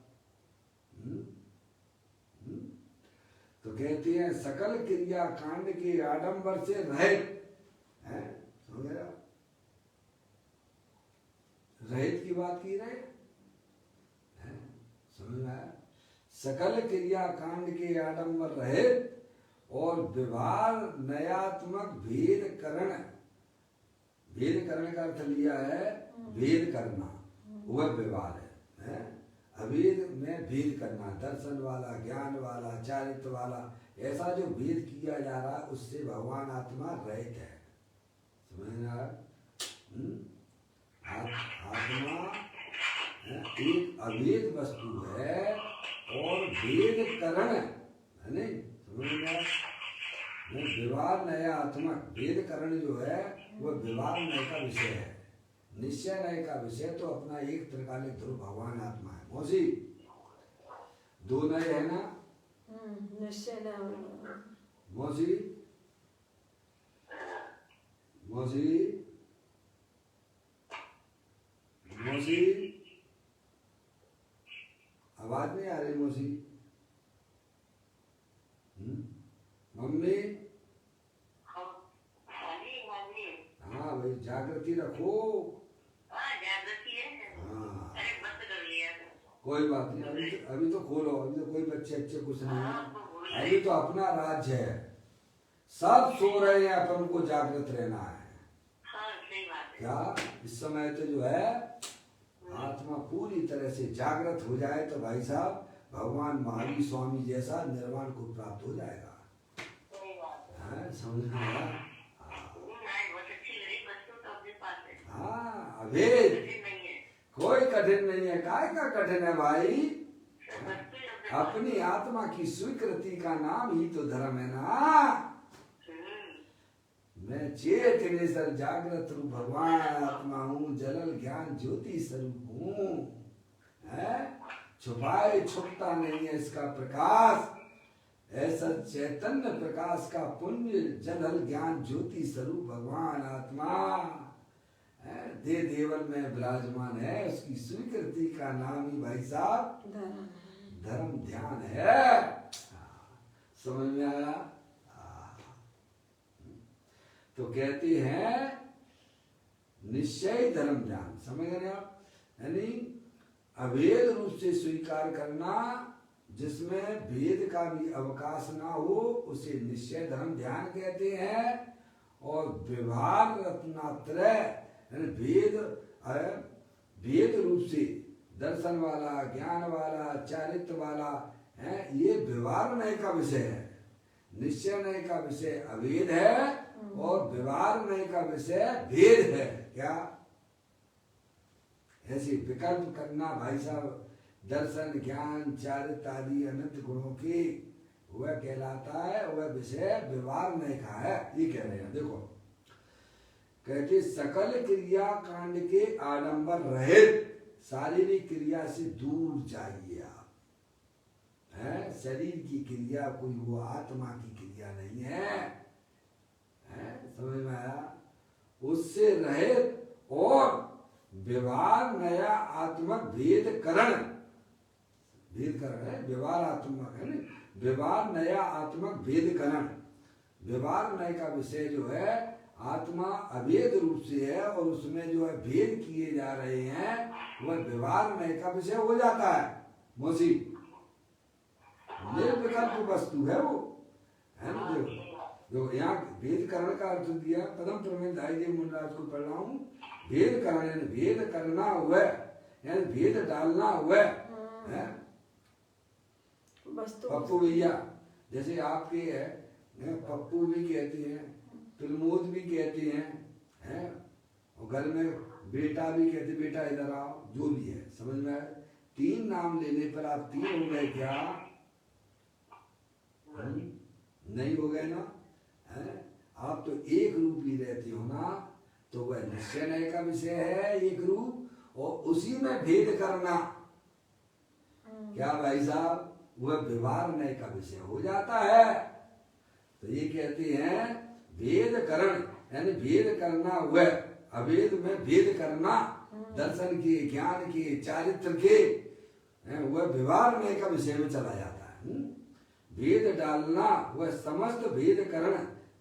तो कहते हैं सकल क्रिया कांड के आडंबर से रहित है, समझ गया। रहित की बात की रहे हैं, समझ में आया। सकल क्रिया कांड के आडंबर रहित और व्यवहार नयात्मक भेद करण का अर्थ लिया है भेद करना, वह व्यवहार है। अभेद में भेद करना, दर्शन वाला, ज्ञान वाला, चारित्र वाला, ऐसा जो भेद किया जा रहा है उससे भगवान आत्मा रहित है, समझ में आया। आत्मा एक अभेद वस्तु है और भेद करण है नहीं, समझ में आया। व्यवहार नया आत्मक भेद करण जो है वह व्यवहार नय का विषय है। निश्चय नय का विषय तो अपना एक त्रिकालिक ध्रुव भगवान आत्मा है। मौसी दो नय है ना, निश्चय नय मौसी मौसी मौसी आवाज नहीं आ रही मौसी। मम्मी हाँ भाई जागृति रखो। हाँ कोई बात नहीं, अभी तो खोलो, अभी तो कोई बच्चे अच्छे कुछ नहीं है, अभी तो अपना राज्य है, सब सो रहे हैं, अपन को जागृत रहना है। क्या इस समय तो जो है आत्मा पूरी तरह से जागृत हो जाए तो भाई साहब भगवान महावीर स्वामी जैसा निर्वाण को प्राप्त हो जाएगा। समझ में आया। हाँ अभेद कोई कठिन नहीं है। काय का कठिन है भाई? अपनी आत्मा की स्वीकृति का नाम ही तो धर्म है ना। मैं चेतनेश्वर जागृत रूप भगवान आत्मा हूँ, जलल ज्ञान ज्योति स्वरूप हूँ, छुपाए छुपता नहीं है इसका प्रकाश। ऐसा चैतन्य प्रकाश का पुण्य जलल ज्ञान ज्योति स्वरूप भगवान आत्मा दे देवल में विराजमान है। उसकी स्वीकृति का नाम ही भाई साहब धर्म ध्यान है। समझ में आया। तो कहते हैं निश्चय धर्म ध्यान, समझ गए आप? यानी अभेद रूप से स्वीकार करना जिसमें भेद का भी अवकाश ना हो उसे निश्चय धर्म ध्यान कहते हैं। और व्यवहार रत्नात्रय भेद रूप से दर्शन वाला, ज्ञान वाला, चारित्र वाला है, ये व्यवहार नय का विषय है। निश्चय नय का विषय अभेद है और व्यवहार नय का विषय भेद है। क्या ऐसे विकल्प करना भाई साहब दर्शन, ज्ञान, चारित्र आदि अनंत गुणों के वह कहलाता है, वह विषय व्यवहार नहीं का है। ये कह रहे हैं। देखो कहते सकल क्रिया कांड के आडंबर रहित शारीरिक क्रिया से दूर जाइए आप। है शरीर की क्रिया कोई वो आत्मा की क्रिया नहीं है, समझ में आया? उससे रहित और व्यवहार नया आत्मक भेद करण है, व्यवहार आत्मक है ना, व्यवहार नया आत्मक भेद करण। व्यवहार नय का विषय जो है आत्मा अभेद रूप से है और उसमें जो है भेद किए जा रहे हैं, वह व्यवहार नय का विषय हो जाता है। मोसी निर्विकल्प वस्तु है वो, है ना? जो यहाँ भेद करण का अर्थ दिया, पदम प्रमेय दाई मुंडराज को पढ़ रहा हूँ। भेद करण यानी भेद करना हुआ, यानी भेद डालना हुआ है। पप्पू भैया जैसे आपके है, पप्पू भी कहते हैं, प्रमोद भी कहते हैं, और घर में बेटा भी कहते, बेटा इधर आओ, जो भी है, समझ में आए? तीन नाम लेने पर आप तीन हो गए क्या? नहीं हो गए ना? आप तो एक रूप ही रहते हो ना, तो वह निश्चय नय का विषय है एक रूप, और उसी में भेद करना क्या भाई साहब, वह व्यवहार नय का विषय हो जाता है। तो ये कहते हैं भेद करण यानी भेद करना, वह अभेद में भेद करना, दर्शन के, ज्ञान के, चारित्र के, वह व्यवहार नय का विषय में चला जाता है। भेद डालना वह समस्त भेद करण,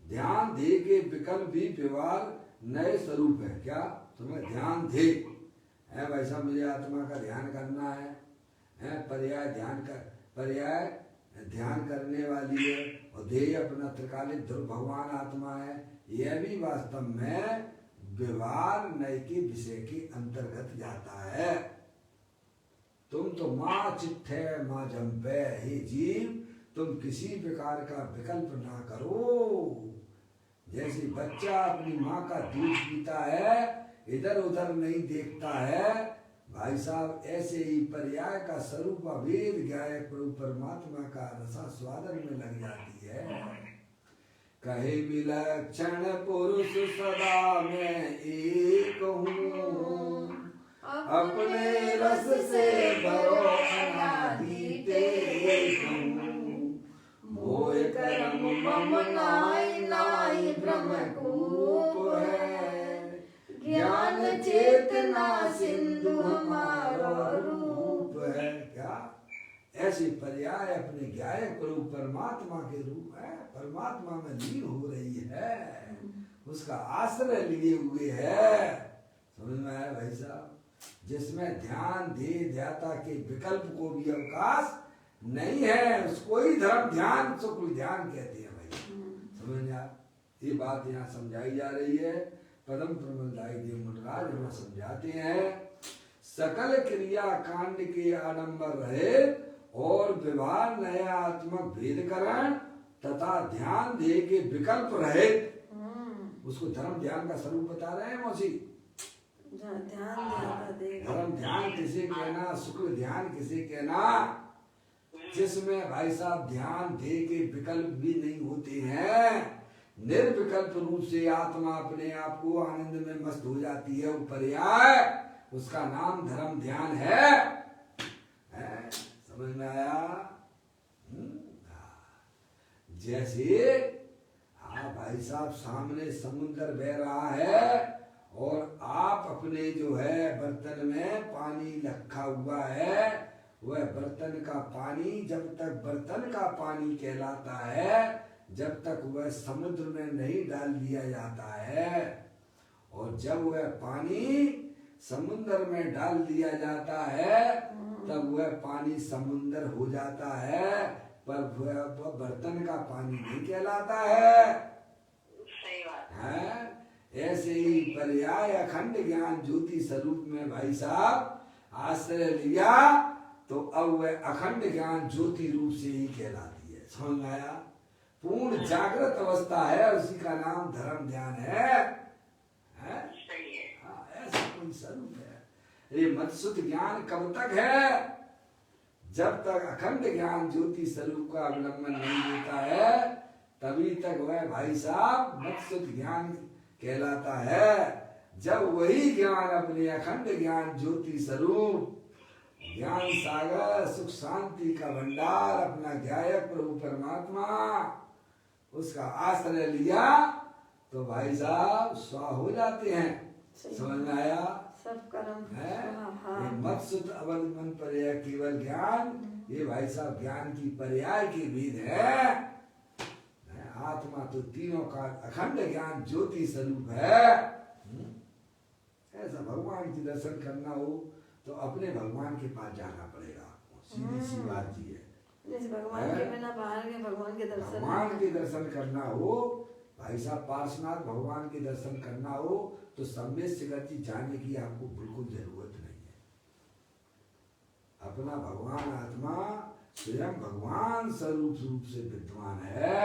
ध्यान दे के विकल्प भी व्यवहार नए स्वरूप है। क्या तुम्हें ध्यान दे है भाई साहब, मुझे आत्मा का ध्यान करना है, पर्याय ध्यान करने वाली है, और ध्येय अपना त्रिकालिक ध्रुव भगवान आत्मा है। यह भी वास्तव में व्यवहार नय के विषय के अंतर्गत जाता है। तुम तो माँ चिट्ठे माँ जम्पे, हे जीव तुम किसी प्रकार का विकल्प ना करो। जैसे बच्चा अपनी माँ का दूध पीता है, इधर उधर नहीं देखता है भाई साहब, ऐसे ही पर्याय का स्वरूप अभेद गायक परमात्मा का रसा स्वादन में लग जाती है। कहे विलक्षण पुरुष सदा मैं एक हूँ, अपने रस से भरो अनादि टेक हूँ, मोह कर्म मम नाई नाई ब्रह्मकूप है, ज्ञान चेतना सिंधु हमारा रूप है। क्या ऐसी पर्याय अपने गायक रूप परमात्मा के रूप है, परमात्मा में लीन हो रही है, उसका आश्रय लिए हुए है। समझ में आया भाई साहब? जिसमें ध्यान दे ध्याता के विकल्प को भी अवकाश नहीं है, उसको ही धर्म ध्यान शुक्ल ध्यान कहते हैं भाई। समझ में आया? ये बात यहाँ समझाई जा रही है। पदम प्रमदाई देव मुंडराज हमें समझाते हैं, सकल क्रिया कांड के आडंबर रहे और व्यवहार नया आत्मक भेदकरण तथा ध्यान दे के विकल्प रहे। उसको धर्म ध्यान का स्वरूप बता रहे हैं मौसी। धर्म ध्यान किसे कहना, शुक्ल ध्यान किसे कहना, जिसमें भाई साहब ध्यान दे के विकल्प भी नहीं होते हैं, निर्विकल्प रूप से आत्मा अपने आप को आनंद में मस्त हो जाती है, वो पर्याय, उसका नाम धर्म ध्यान है। समझ में आया? जैसे भाई साहब सामने समुद्र बह रहा है और आप अपने जो है बर्तन में पानी रखा हुआ है, वह बर्तन का पानी जब तक बर्तन का पानी कहलाता है, जब तक वह समुद्र में नहीं डाल दिया जाता है, और जब वह पानी समुद्र में डाल दिया जाता है तब वह पानी समुद्र हो जाता है, पर वह बर्तन का पानी नहीं कहलाता है। सही बात है। ऐसे ही पर्याय अखंड ज्ञान ज्योति स्वरूप में भाई साहब आश्रय लिया तो अब वह अखंड ज्ञान ज्योति रूप से ही कहलाती है। समझ में आया? पूर्ण जागृत अवस्था है, उसी का नाम धर्म ध्यान है। सही है। ऐसा कोई स्वरूप है। ये मत्सुत ज्ञान कब तक है? जब तक अखंड ज्ञान ज्योति स्वरूप का अवलंबन नहीं लेता है तभी तक वह भाई साहब मत्सुत ज्ञान कहलाता है। जब वही ज्ञान अपने अखंड ज्ञान ज्योति स्वरूप ज्ञान सागर सुख शांति का भंडार अपना ज्ञायक प्रभु परमात्मा उसका आश्रय लिया तो भाई साहब स्वा हो जाते हैं। समझ में आया? सब कर्म है हाँ। ये मत्सुत अवलंबन पर्याय केवल ज्ञान, ये भाई साहब ज्ञान की पर्याय के भेद है। आत्मा तो तीनों का अखंड ज्ञान ज्योति स्वरूप है। ऐसा भगवान की दर्शन करना हो तो अपने भगवान के पास जाना पड़ेगा। सीधी सी बात ही है। जैसे भगवान के बिना बाहर के भगवान के दर्शन भगवान के दर्शन करना हो भाई साहब, पार्श्वनाथ भगवान के दर्शन करना हो तो सम्यक शिखर जी जाने की आपको बिल्कुल जरूरत नहीं है। अपना भगवान आत्मा स्वयं भगवान स्वरूप रूप से विद्वान है।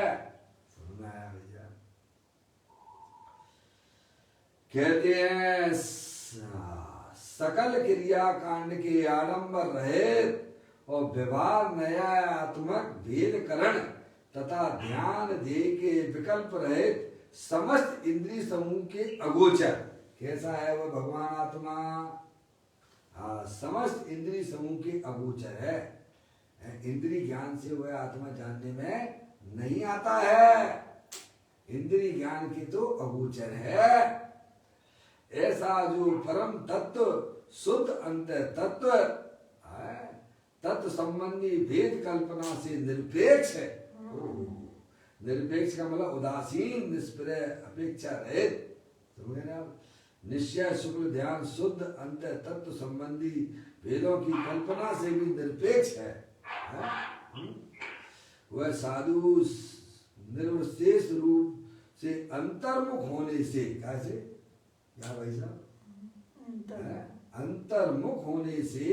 समझ में आया भैया? कहते हैं सकल क्रिया कांड के आडंबर रहित और व्यवहार न्यायात्मक भेदकरण तथा ध्यान दे के विकल्प रहित समस्त इंद्रिय समूह के अगोचर। कैसा है वह भगवान आत्मा? समस्त इंद्रिय समूह के अगोचर है। इंद्रिय ज्ञान से वह आत्मा जानने में नहीं आता है। इंद्रिय ज्ञान के तो अगोचर है। ऐसा जो परम तत्व शुद्ध अंत तत्व तत्व संबंधी भेद कल्पना से निरपेक्ष है। निरपेक्ष का मतलब उदासीन निष्प्रय अपेक्षा रहित। समझे ना? निश्चय शुक्ल ध्यान शुद्ध अंत तत्व संबंधी भेदों की कल्पना से भी निरपेक्ष है। वह साधु निर्विशेष रूप से अंतर्मुख होने से कैसे क्या भाई साहब? अंतर्मुख होने से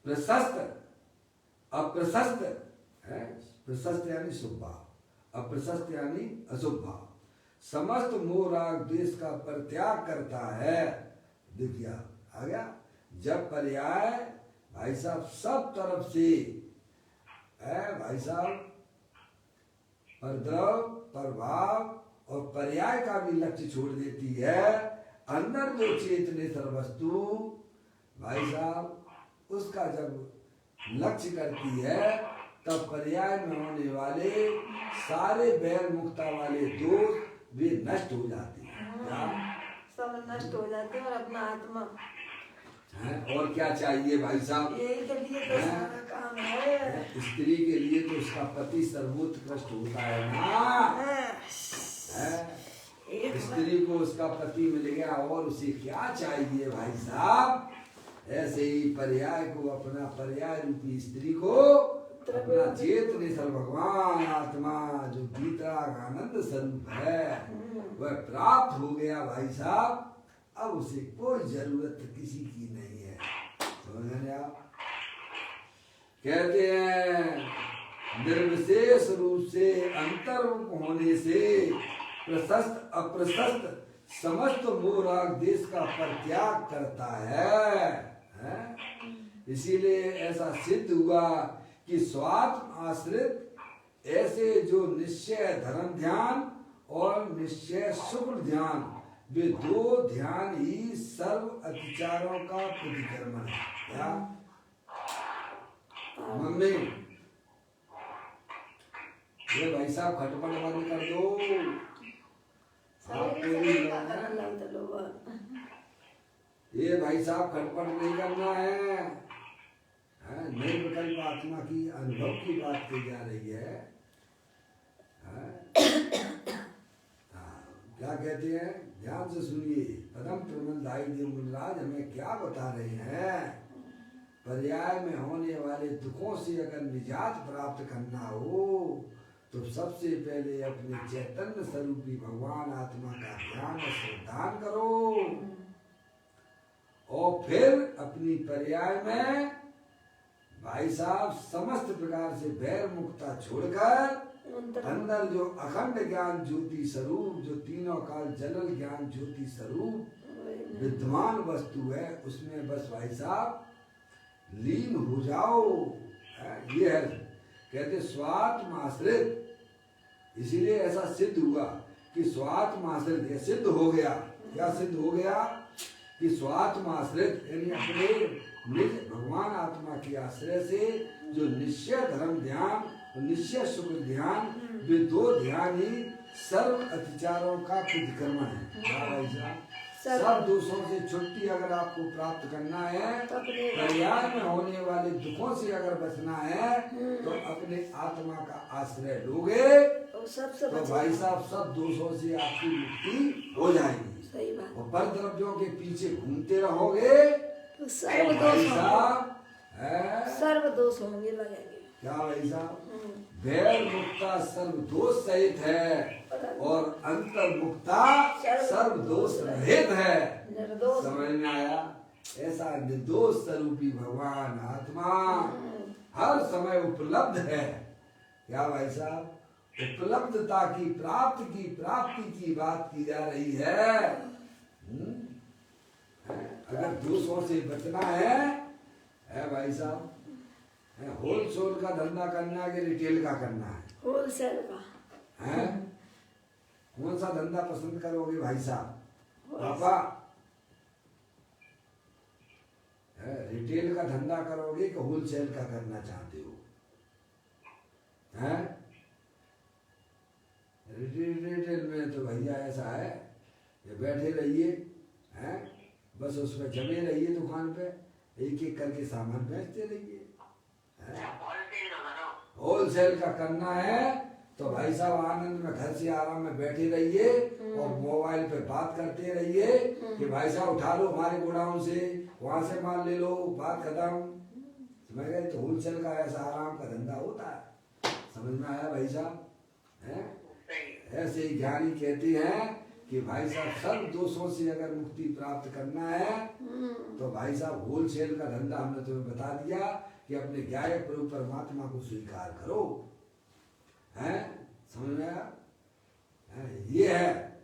प्रशस्त अप्रशस्त है। प्रशस्त यानी शुभ भाव, अप्रशस्त यानी अशुभ भाव, समस्त मोह राग द्वेष का परित्याग करता है। देखिए आ गया जब पर्याय भाई साहब सब तरफ से है। भाई साहब परद्रव प्रभाव और पर्याय का भी लक्ष्य छोड़ देती है। अंदर जो चेतनेतर वस्तु भाई साहब उसका जब लक्ष्य करती है तब पर्याय में होने वाले सारे बैर मुक्ता वाले दोष वे नष्ट हो जाते हैं। सब नष्ट हो जाते हैं और अपना आत्मा है। और क्या चाहिए भाई साहब? यही के लिए तो सारा काम है। स्त्री के लिए तो उसका पति सर्वोत्कृष्ट होता है ना। स्त्री को उसका पति मिल गया और उसे क्या चाहिए भाई साहब? ऐसे ही पर्याय को अपना पर्याय रूपी स्त्री को अपना चेतनेश्वर भगवान आत्मा जो गीतराग आनंद स्वरूप है वह प्राप्त हो गया भाई साहब। अब उसे कोई जरूरत किसी की नहीं है। समझ रहे आप? कहते हैं निर्विशेष रूप से अंतर्मुख होने से प्रशस्त अप्रशस्त समस्त मोह राग देश का परित्याग करता है। इसीलिए ऐसा सिद्ध हुआ कि स्वात्म आश्रित ऐसे जो निश्चय धर्म ध्यान और निश्चय शुक्ल ध्यान वे दो ध्यान ही सर्व अतिचारों का प्रतिक्रमण है। क्या मम्मी ये भाई साहब खटपट बंद कर दो। ये भाई साहब खटपट नहीं करना है। निर्विकल्प आत्मा की अनुभव की बात की जा रही है। क्या कहते हैं? ध्यान से सुनिए। परम प्रबंधाई देव मुनिराज हमें क्या बता रहे हैं? पर्याय में होने वाले दुखों से अगर निजात प्राप्त करना हो तो सबसे पहले अपने चैतन्य स्वरूपी भगवान आत्मा का ध्यान और श्रद्धान करो और फिर अपनी पर्याय में भाई साहब समस्त प्रकार से बैर मुक्ता छोड़कर अंदर जो अखंड ज्ञान ज्योति स्वरूप जो तीनों काल जलल ज्ञान ज्योति स्वरूप विद्वान वस्तु है उसमें बस भाई साहब लीन हो जाओ। ये है, कहते स्वात्माश्रित, इसीलिए ऐसा सिद्ध हुआ कि स्वात्माश्रित, ये सिद्ध हो गया। क्या सिद्ध हो गया? कि स्वात्माश्रित यानी अपने निज भगवान आत्मा के आश्रय से जो निश्चय धर्म ध्यान और निश्चय सुख ध्यान, वे दो ध्यान ही सर्व अतिचारों का प्रतिक्रमण है। सब दोषों से छुट्टी अगर आपको प्राप्त करना है, कल्याण में होने वाले दुखों से अगर बचना है, तो अपने आत्मा का आश्रय लोगे तो भाई साहब सब दोषों से आपकी मुक्ति हो जाएगी। सही बात। और पर द्रव्यों के पीछे घूमते रहोगे तो सर्व दोष होंगे लगेंगे। क्या भाई साहब? वैर मुक्ता सर्व दोष सहित है और अंतर मुक्ता सर्व दोष रहित है। समझ में आया? ऐसा निर्दोष स्वरूपी भगवान आत्मा हर समय उपलब्ध है। क्या भाई साहब? उपलब्धता की प्राप्ति की बात की जा रही है। अगर दोषों से बचना है भाई साहब, होलसेल का धंधा करना है कि रिटेल का करना है? होलसेल का है। कौन सा धंधा पसंद करोगे भाई साहब? पापा, रिटेल का धंधा करोगे कि होलसेल का करना चाहते हो? हैं? रिटेल में तो भैया ऐसा है, ये बैठे रहिए, हैं, बस उसमें जमे रहिए दुकान पे, एक एक करके सामान बेचते रहिए। होलसेल का करना है तो भाई साहब आनंद में घर से आराम में बैठे रहिए और मोबाइल पे बात करते रहिए कि भाई साहब उठा लो हमारे गोडाउन से, वहां से माल ले लो, बात खत्म। समझ गए? तो होलसेल का ऐसा आराम का धंधा होता है। समझ में आया भाई साहब? ऐसे ही ज्ञानी कहते हैं कि भाई साहब सब दोषों से अगर मुक्ति प्राप्त करना है तो भाई साहब होलसेल का धंधा हमने तुम्हें बता दिया कि अपने ज्ञाय प्रभु परमात्मा को स्वीकार करो। हैं? समझ में आया? ये है,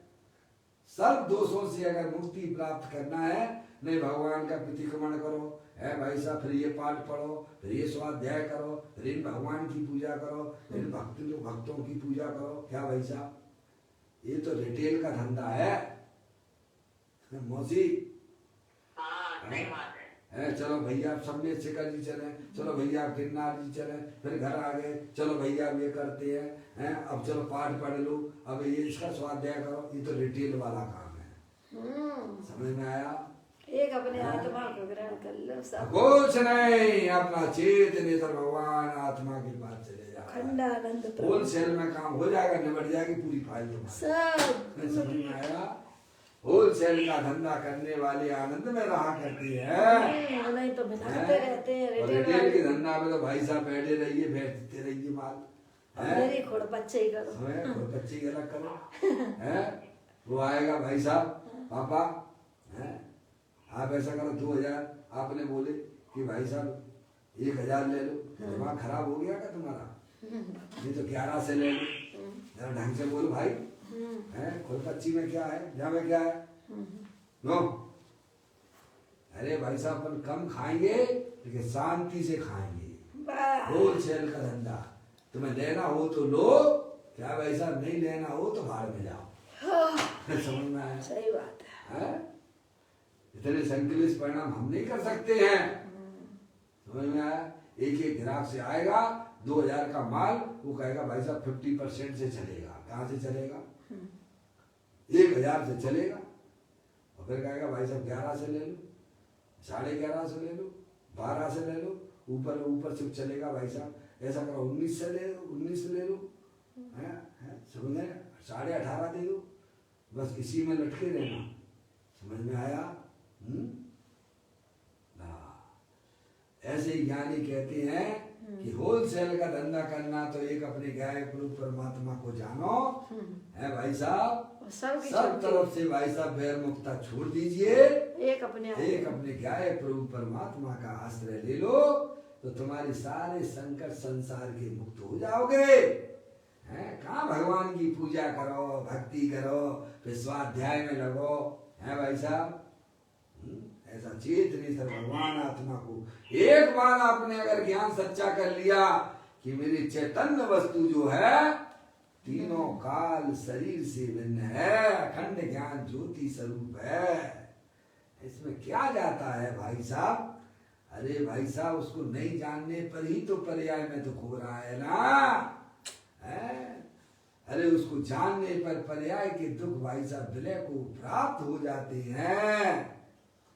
सब दोषों से अगर मुक्ति प्राप्त करना है, नहीं भगवान का प्रतिक्रमण करो, है भाई साहब, फिर ये पाठ पढ़ो, फिर ये स्वाध्याय करो, फिर इन भगवान की पूजा करो, फिर भक्तों की पूजा करो। क्या भाई साहब? ये तो रिटेल का धंधा है। मौसी है, चलो भैया आप सब में शिखर जी चले, चलो भैया आप गिरनार जी चले, फिर घर आ गए, चलो भैया अब ये करते हैं, अब चलो पाठ पढ़ लो, अब ये इसका स्वाध्याय करो। ये तो रिटेल वाला काम है। समझ में आया? एक अपने आत्मा को ग्रहण कर लो, सब कुछ नहीं, अपना चेत नेत्र भगवान आत्मा के पास चले जाओ। खंडानंद होलसेल में काम हो जाएगा, निबट जाएगी पूरी फाइल तुम्हारी। सब समझ में आया? होलसेल का धंधा करने वाले आनंद में रहा करती है, नहीं तो भिनाते रहते हैं। और रिटेल के धंधा में तो भाई साहब बैठे रहिए, बैठते रहिए माल। मेरी खोड़ बच्चे ही करो, बच्चे गलत करो। है वो आएगा भाई साहब, पापा है आप ऐसा करो 2000, आपने बोले कि भाई साहब 1000 ले लो, दिमाग खराब हो गया क्या तुम्हारा? नहीं तो 11 से ले लो, जरा ढंग से बोलो भाई। है कोई 25 में क्या है, जहाँ में क्या है? नो, अरे भाई साहब अपन कम खाएंगे लेकिन शांति से खाएंगे। होलसेल का धंधा, तुम्हें लेना हो तो लो, क्या भाई साहब नहीं लेना हो तो बाहर में जाओ। समझ में आया? सही बात है। इतने संकलित परिणाम हम नहीं कर सकते हैं। समझ में आया? एक एक ग्राहक से आएगा 2000 का माल, वो कहेगा भाई साहब 50% से चलेगा। कहाँ से चलेगा? 1000 से चलेगा, और फिर कहेगा भाई साहब 11 से ले लो, 11.5 से ले लो, 12 से ले लो, ऊपर ऊपर से चलेगा भाई साहब। ऐसा करो 19 से ले लो, 19 से ले लो, समझ गए? 18.5 दे दो, बस इसी में लटके रहना। समझ में आया? ऐसे ही ज्ञानी कहते हैं कि होलसेल का धंधा करना तो एक अपने गाय प्रभु परमात्मा को जानो, है भाई साहब, सब तरफ से भाई साहब वैर मुक्ता छोड़ दीजिए, एक अपने गाय प्रभु परमात्मा का आश्रय ले लो, तो तुम्हारे सारे संकट संसार के मुक्त हो जाओगे। कहाँ भगवान की पूजा करो, भक्ति करो, फिर स्वाध्याय में लगो, है भाई साहब। ऐसा चेतने सर भगवान आत्मा को एक बार आपने अगर ज्ञान सच्चा कर लिया कि मेरी चैतन्य वस्तु जो है तीनों काल शरीर से भिन्न है, अखंड ज्ञान ज्योति स्वरूप है, इसमें क्या जाता है भाई साहब? अरे भाई साहब, उसको नहीं जानने पर ही तो पर्याय में तो खो रहा है ना है? अरे उसको जानने पर पर्याय के दुख भाई साहब विलय को प्राप्त हो जाते हैं।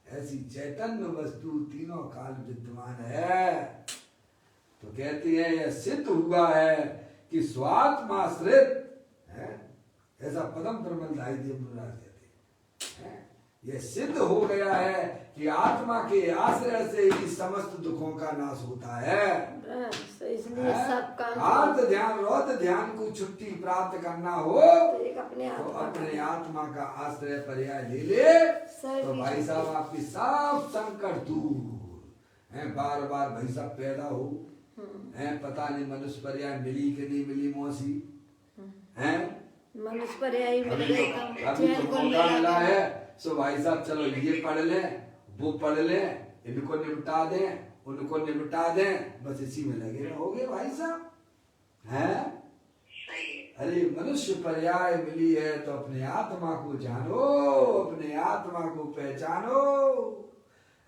ऐसी चैतन्य वस्तु तीनों काल विद्यमान है। तो कहते हैं यह सिद्ध हुआ है कि स्वात्माश्रित है, ऐसा पदम प्रबंधाई देव महाराज कहते हैं। यह सिद्ध हो गया है कि आत्मा के आश्रय से ही समस्त दुखों का नाश होता है। इसलिए सब काम आर्त ध्यान रौद्र ध्यान को छुट्टी प्राप्त करना हो तो अपने आत्मा का आश्रय पर्याय ले ले तो भाई साहब आपकी सब संकट दूर है। बार बार भाई साहब पैदा हो है, पता नहीं मनुष्य पर्याय मिली कि नहीं मिली मौसी है, मनुष्य पर्याय अभी तो मौका मिला है। सो भाई साहब चलो ये पढ़ ले वो पढ़ ले, इनको निपटा दें उनको निपटा दें, बस इसी में लगे रहोगे भाई साहब हैं। अरे मनुष्य पर्याय मिली है तो अपने आत्मा को जानो, अपने आत्मा को पहचानो,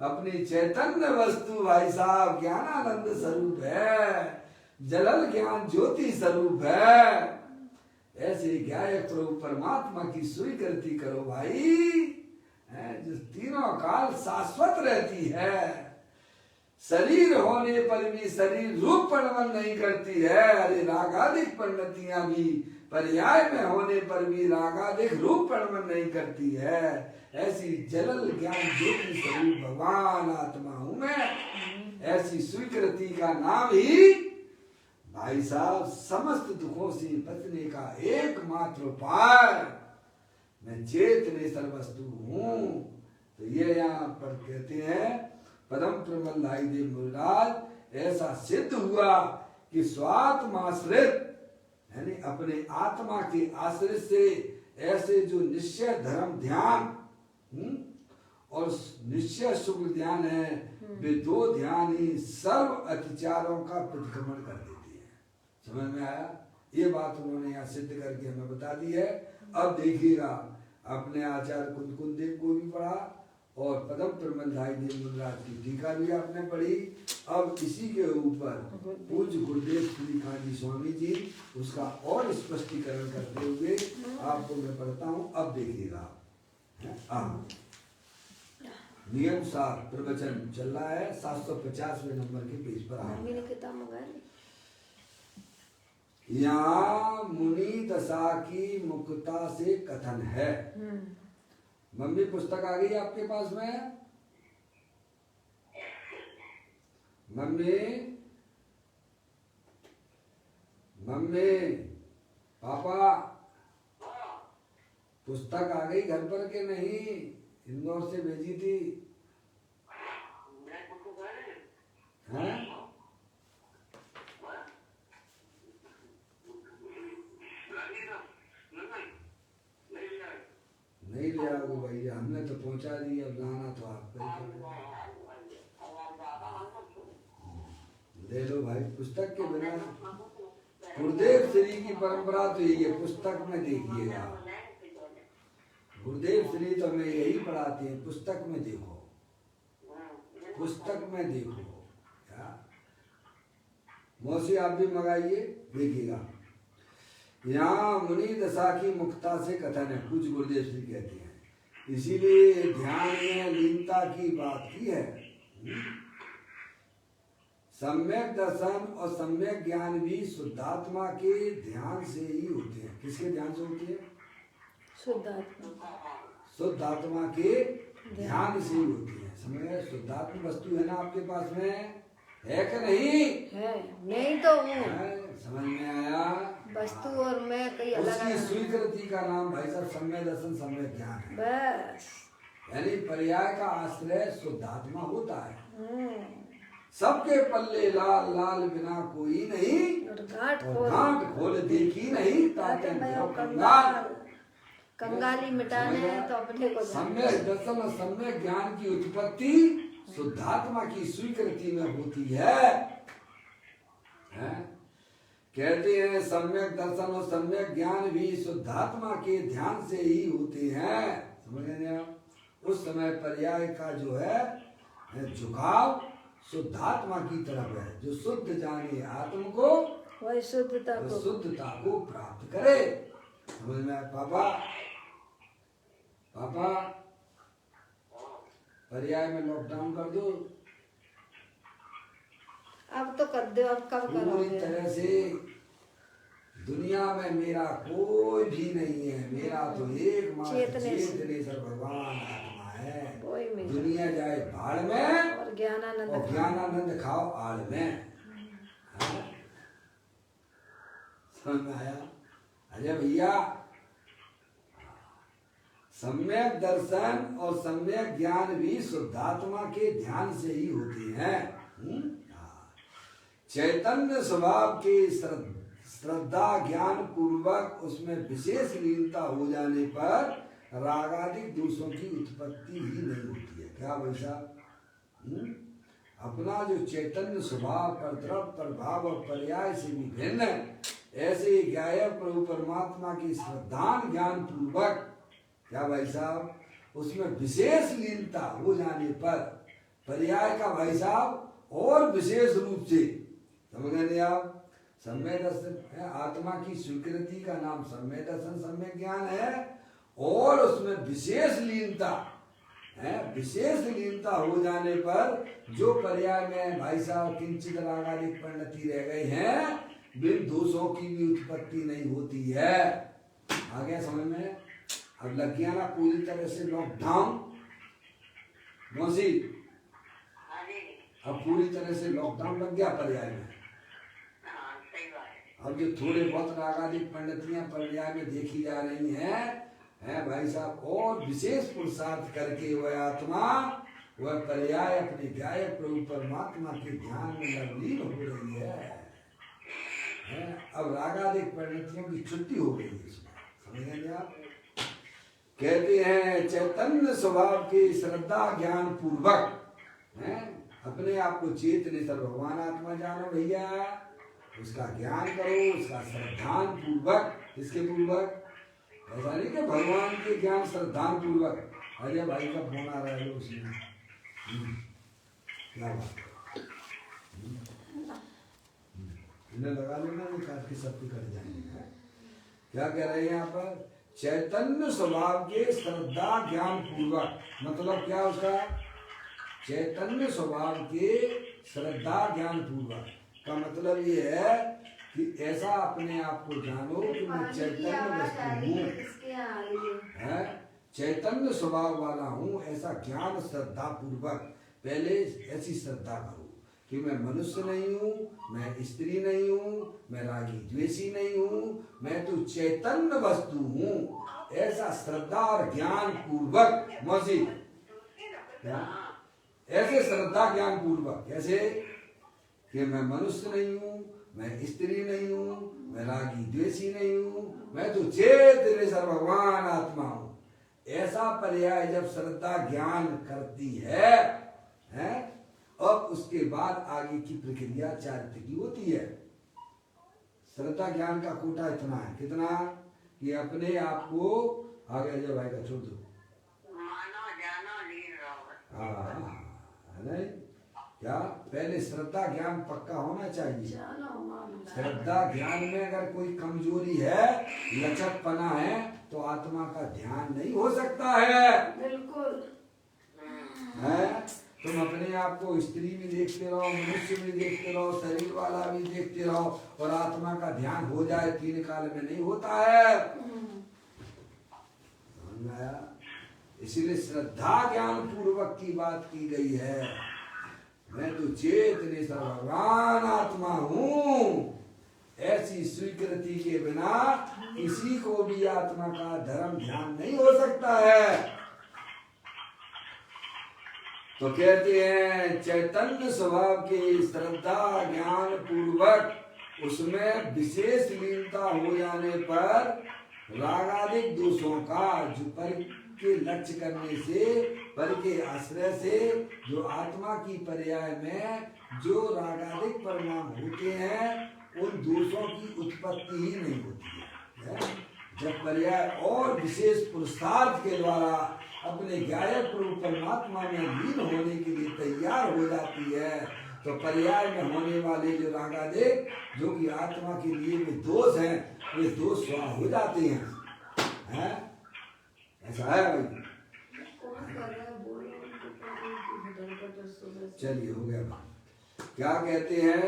अपनी चैतन्य वस्तु भाई साहब ज्ञानानंद स्वरूप है, जलल ज्ञान ज्योति स्वरूप है। ऐसे ज्ञायक प्रभु परमात्मा की स्वीकृति करो भाई, जो तीनों काल शाश्वत रहती है। शरीर होने पर भी शरीर रूप परिवर्तन नहीं करती है। अरे रागादिक परिणतियां भी पर्याय में होने पर भी रागादिक रूप परिवर्तन नहीं करती है। ऐसी जलल ज्ञान ज्योति स्वरूप भगवान आत्मा हूं मैं। ऐसी स्वीकृति का नाम ही भाई साहब समस्त दुखों से बचने का एकमात्र उपाय। मैं चेतनेश्वर वस्तु हूँ। तो ये यहाँ पर कहते हैं पदम प्रबंधाई देव मुराद ऐसा सिद्ध हुआ कि स्वात्माश्रित यानी अपने आत्मा के आश्रित से ऐसे जो निश्चय धर्म ध्यान और निश्चय शुभ ध्यान है, वे दो ध्यान ही सर्व अतिचारों का प्रतिक्रमण कर देती है। समझ में आया? ये बात उन्होंने यहाँ सिद्ध करके हमें बता दी है। अब देखिएगा अपने आचार्य कुंद देव को भी पढ़ा और पदम प्रबंधाई देव मुराद की टीका भी आपने पढ़ी। अब इसी के ऊपर पूज्य गुरुदेव श्री कांजी स्वामी जी उसका और स्पष्टीकरण करते हुए आपको मैं पढ़ता हूँ। अब देखिएगा नियम 7 प्रवचन चल रहा है 750वें नंबर के पेज पर। यहाँ मुनि दशा की मुक्ता से कथन है। मम्मी पुस्तक आ गई आपके पास में? मम्मी मम्मी पापा पुस्तक आ गई घर पर के नहीं? इंदौर से भेजी थी। हैं? नहीं ले आओगे भैया, हमने तो पहुंचा दी, अब लाना तो आप ले लो भाई। पुस्तक के बिना गुरुदेव श्री की परंपरा तो यही है, पुस्तक में देखिएगा। गुरुदेव श्री तो हमें यही पढ़ाते हैं, पुस्तक में देखो, पुस्तक में देखो। क्या मौसी आप भी मंगाइए, देखिएगा। यहाँ मुनि दशा की मुक्ता से कथन है, कुछ गुरुदेव श्री कहते हैं, इसीलिए ध्यान में लीनता की बात की है। सम्यक दर्शन और सम्यक ज्ञान भी शुद्धात्मा के ध्यान से ही होते हैं। किसके ध्यान से होते हैं? शुद्धात्मा के ध्यान से ही होती है। समझ? शुद्धात्मा वस्तु है ना आपके पास में, है कि नहीं? है, नहीं तो समझ में आया? वस्तु और मैं कई अलग उसकी स्वीकृति का नाम भाई साहब सम्यक दर्शन सम्यक ज्ञान है। बस यानी पर्याय का आश्रय शुद्धात्मा होता है। सबके पल्ले लाल लाल बिना कोई नहीं, और गांठ खोल देखी नहीं ताकि कंगाल। कंगाली मिटाने हैं तो अपने को सम्यक दर्शन और सम्यक ज्ञान की उत्पत्ति शुद्धात्मा की स्वीकृति में होती है? कहते हैं सम्यक दर्शन और सम्यक ज्ञान भी शुद्धात्मा के ध्यान से ही होते हैं। समझ गए आप? उस समय पर्याय का जो है झुकाव शुद्धात्मा की तरफ है। जो शुद्ध जाने आत्म को वही शुद्धता को प्राप्त करे। समझ में आया पापा? पापा पर्याय में लॉकडाउन कर दो। अब तो कर दो, अब कब पूरी करोगे? तरह से दुनिया में मेरा कोई भी नहीं है। मेरा तो एकमात्र चेतनेश्वर भगवान आत्मा है। दुनिया जाए भाड़ में और ज्ञानानंद खाओ आड़ में। समझ में आया? अजय भैया, सम्यक दर्शन और सम्यक ज्ञान भी शुद्धात्मा के ध्यान से ही होते हैं। चैतन्य स्वभाव के श्रद्धा ज्ञान पूर्वक उसमें विशेष लीनता हो जाने पर रागादिक दोषों की उत्पत्ति ही नहीं होती है। क्या भाई साहब? अपना जो चैतन्य स्वभाव पर प्रभाव और पर्याय से भी भिन्न है, ऐसे ज्ञाय प्रभु परमात्मा की श्रद्धान ज्ञान पूर्वक, क्या भाई साहब, उसमें विशेष लीनता हो जाने पर पर्याय का भाई साहब और विशेष रूप से, समझ गए आप? सम्यक दर्शन है, आत्मा की स्वीकृति का नाम सम्यक दर्शन सम्यक ज्ञान है। और उसमें विशेष लीनता है। विशेष लीनता हो जाने पर जो पर्याय में भाई साहब किंचित रागादिक परिणति रह गई है, बिन दोषों की भी उत्पत्ति नहीं होती है। आ गया समझ में? अब लग गया ना पूरी तरह से लॉकडाउन? मौसी, अब पूरी तरह से लॉकडाउन लग गया पर्याय में। अब जो थोड़े बहुत रागादिक परिणतियां पर्याय में देखी जा रही हैं, भाई साहब, और विशेष पुरुषार्थ करके वह आत्मा, वह पर्याय अपने गायक प्रभु परमात्मा के ध्यान में लवलीन हो रही है। अब रागादिक परिणतियों की छुट्टी हो गई है इसमें। समझेंगे आप? कहते हैं चैतन्य स्वभाव के श्रद्धा ज्ञान पूर्वक अपने आप को चेतनेश्वर भगवान आत्मा जानो भैया। उसका ज्ञान करो, उसका श्रद्धान पूर्वक। इसके पूर्वक ऐसा नहीं कि भगवान के ज्ञान श्रद्धान पूर्वक। अरे भाई का फोन आ रहा है उसमें, क्या बात है? इन्हें लगा लेना, नहीं काट के सब कट जाएंगे। क्या कह रहे हैं यहाँ पर? चैतन्य स्वभाव के श्रद्धा ज्ञान पूर्वक, मतलब क्या उसका? चैतन्य स्वभाव के श्रद्धा ज्ञान पूर्वक का मतलब ये है कि ऐसा अपने आप को जानो कि मैं चैतन्य वस्तु हूँ, चैतन्य स्वभाव वाला हूँ। ऐसा ज्ञान श्रद्धा पूर्वक पहले ऐसी श्रद्धा करो कि मैं मनुष्य नहीं हूँ, मैं स्त्री नहीं हूँ, मैं रागी द्वेषी नहीं हूँ, मैं तो चैतन्य वस्तु हूँ। ऐसा श्रद्धा और ज्ञान पूर्वक मौसी, ऐसे श्रद्धा ज्ञान पूर्वक, कैसे कि मैं मनुष्य नहीं हूँ, मैं स्त्री नहीं हूँ, मैं रागी द्वेषी नहीं हूँ, मैं तो चेतनेश्वर भगवान आत्मा हूँ। ऐसा पर्याय जब श्रद्धा ज्ञान करती है, अब उसके बाद आगे की प्रक्रिया चारित्र की होती है। श्रद्धा ज्ञान का कोटा इतना है, कितना? कि अपने आप को आगे अजय भाई का छोड़ दो। नहीं क्या? पहले श्रद्धा ज्ञान पक्का होना चाहिए। श्रद्धा ज्ञान में अगर कोई कमजोरी है, लचकपना है, तो आत्मा का ध्यान नहीं हो सकता है। बिल्कुल है? तुम अपने आप को स्त्री भी देखते रहो, मनुष्य भी देखते रहो, शरीर वाला भी देखते रहो, और आत्मा का ध्यान हो जाए तीन काल में नहीं होता है। समझ में आया? इसीलिए श्रद्धा ज्ञान पूर्वक की बात की गई है। मैं तो चेतनेश्वर भगवान आत्मा हूँ। ऐसी स्वीकृति के बिना किसी को भी आत्मा का धर्म ध्यान नहीं हो सकता है। तो कहते हैं चैतन्य स्वभाव के श्रद्धा ज्ञान पूर्वक उसमें विशेष लीनता हो जाने पर रागादिक दोषों का जो पर के लक्ष्य करने से, पर के आश्रय से, जो आत्मा की पर्याय में जो रागादिक परिणाम होते हैं, उन दोषों की उत्पत्ति ही नहीं होती है। जब पर्याय और विशेष पुरुषार्थ के द्वारा अपने गायक रूप परमात्मा में लीन होने के लिए तैयार हो जाती है, तो पर्याय में होने वाले जो रागादिक, जो कि आत्मा के लिए वे दोष हैं, वे दोष स्वाहा हो जाते हैं। ऐसा है भाई। कौन कर रहा है बोलो चलिए हो गया। क्या कहते हैं?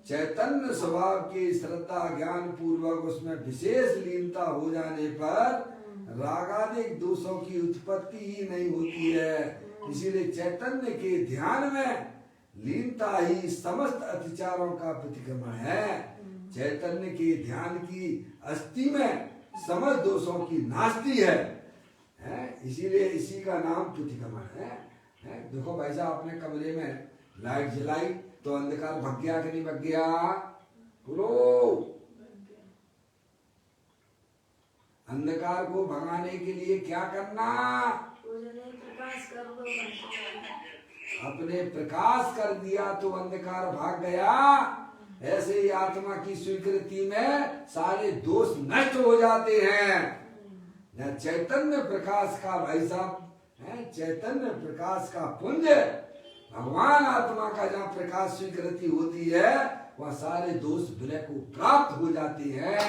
चैतन्य स्वभाव की श्रद्धा ज्ञान पूर्वक उसमें विशेष लीनता हो जाने पर रागादिक दोषों की उत्पत्ति ही नहीं होती है। इसीलिए चैतन्य के ध्यान में लीनता ही समस्त अतिचारों का प्रतिक्रमण है। चैतन्य के ध्यान की अस्थि में समस्त दोषों की नास्ति है। इसीलिए इसी का नाम प्रतिक्रमण है। देखो भाई साहब, अपने कमरे में लाइट जलाई तो अंधकार भग गया कि नहीं भग गया? बोलो। अंधकार को भगाने के लिए क्या करना? प्रकाश कर दो। अपने प्रकाश कर दिया तो अंधकार भाग गया। ऐसे ही आत्मा की स्वीकृति में सारे दोष नष्ट हो जाते हैं। चैतन्य प्रकाश का भाई साहब, चैतन्य प्रकाश का पुंज, भगवान आत्मा का जहाँ प्रकाश स्वीकृति होती है, वह सारे दोष विलय को प्राप्त हो जाते हैं।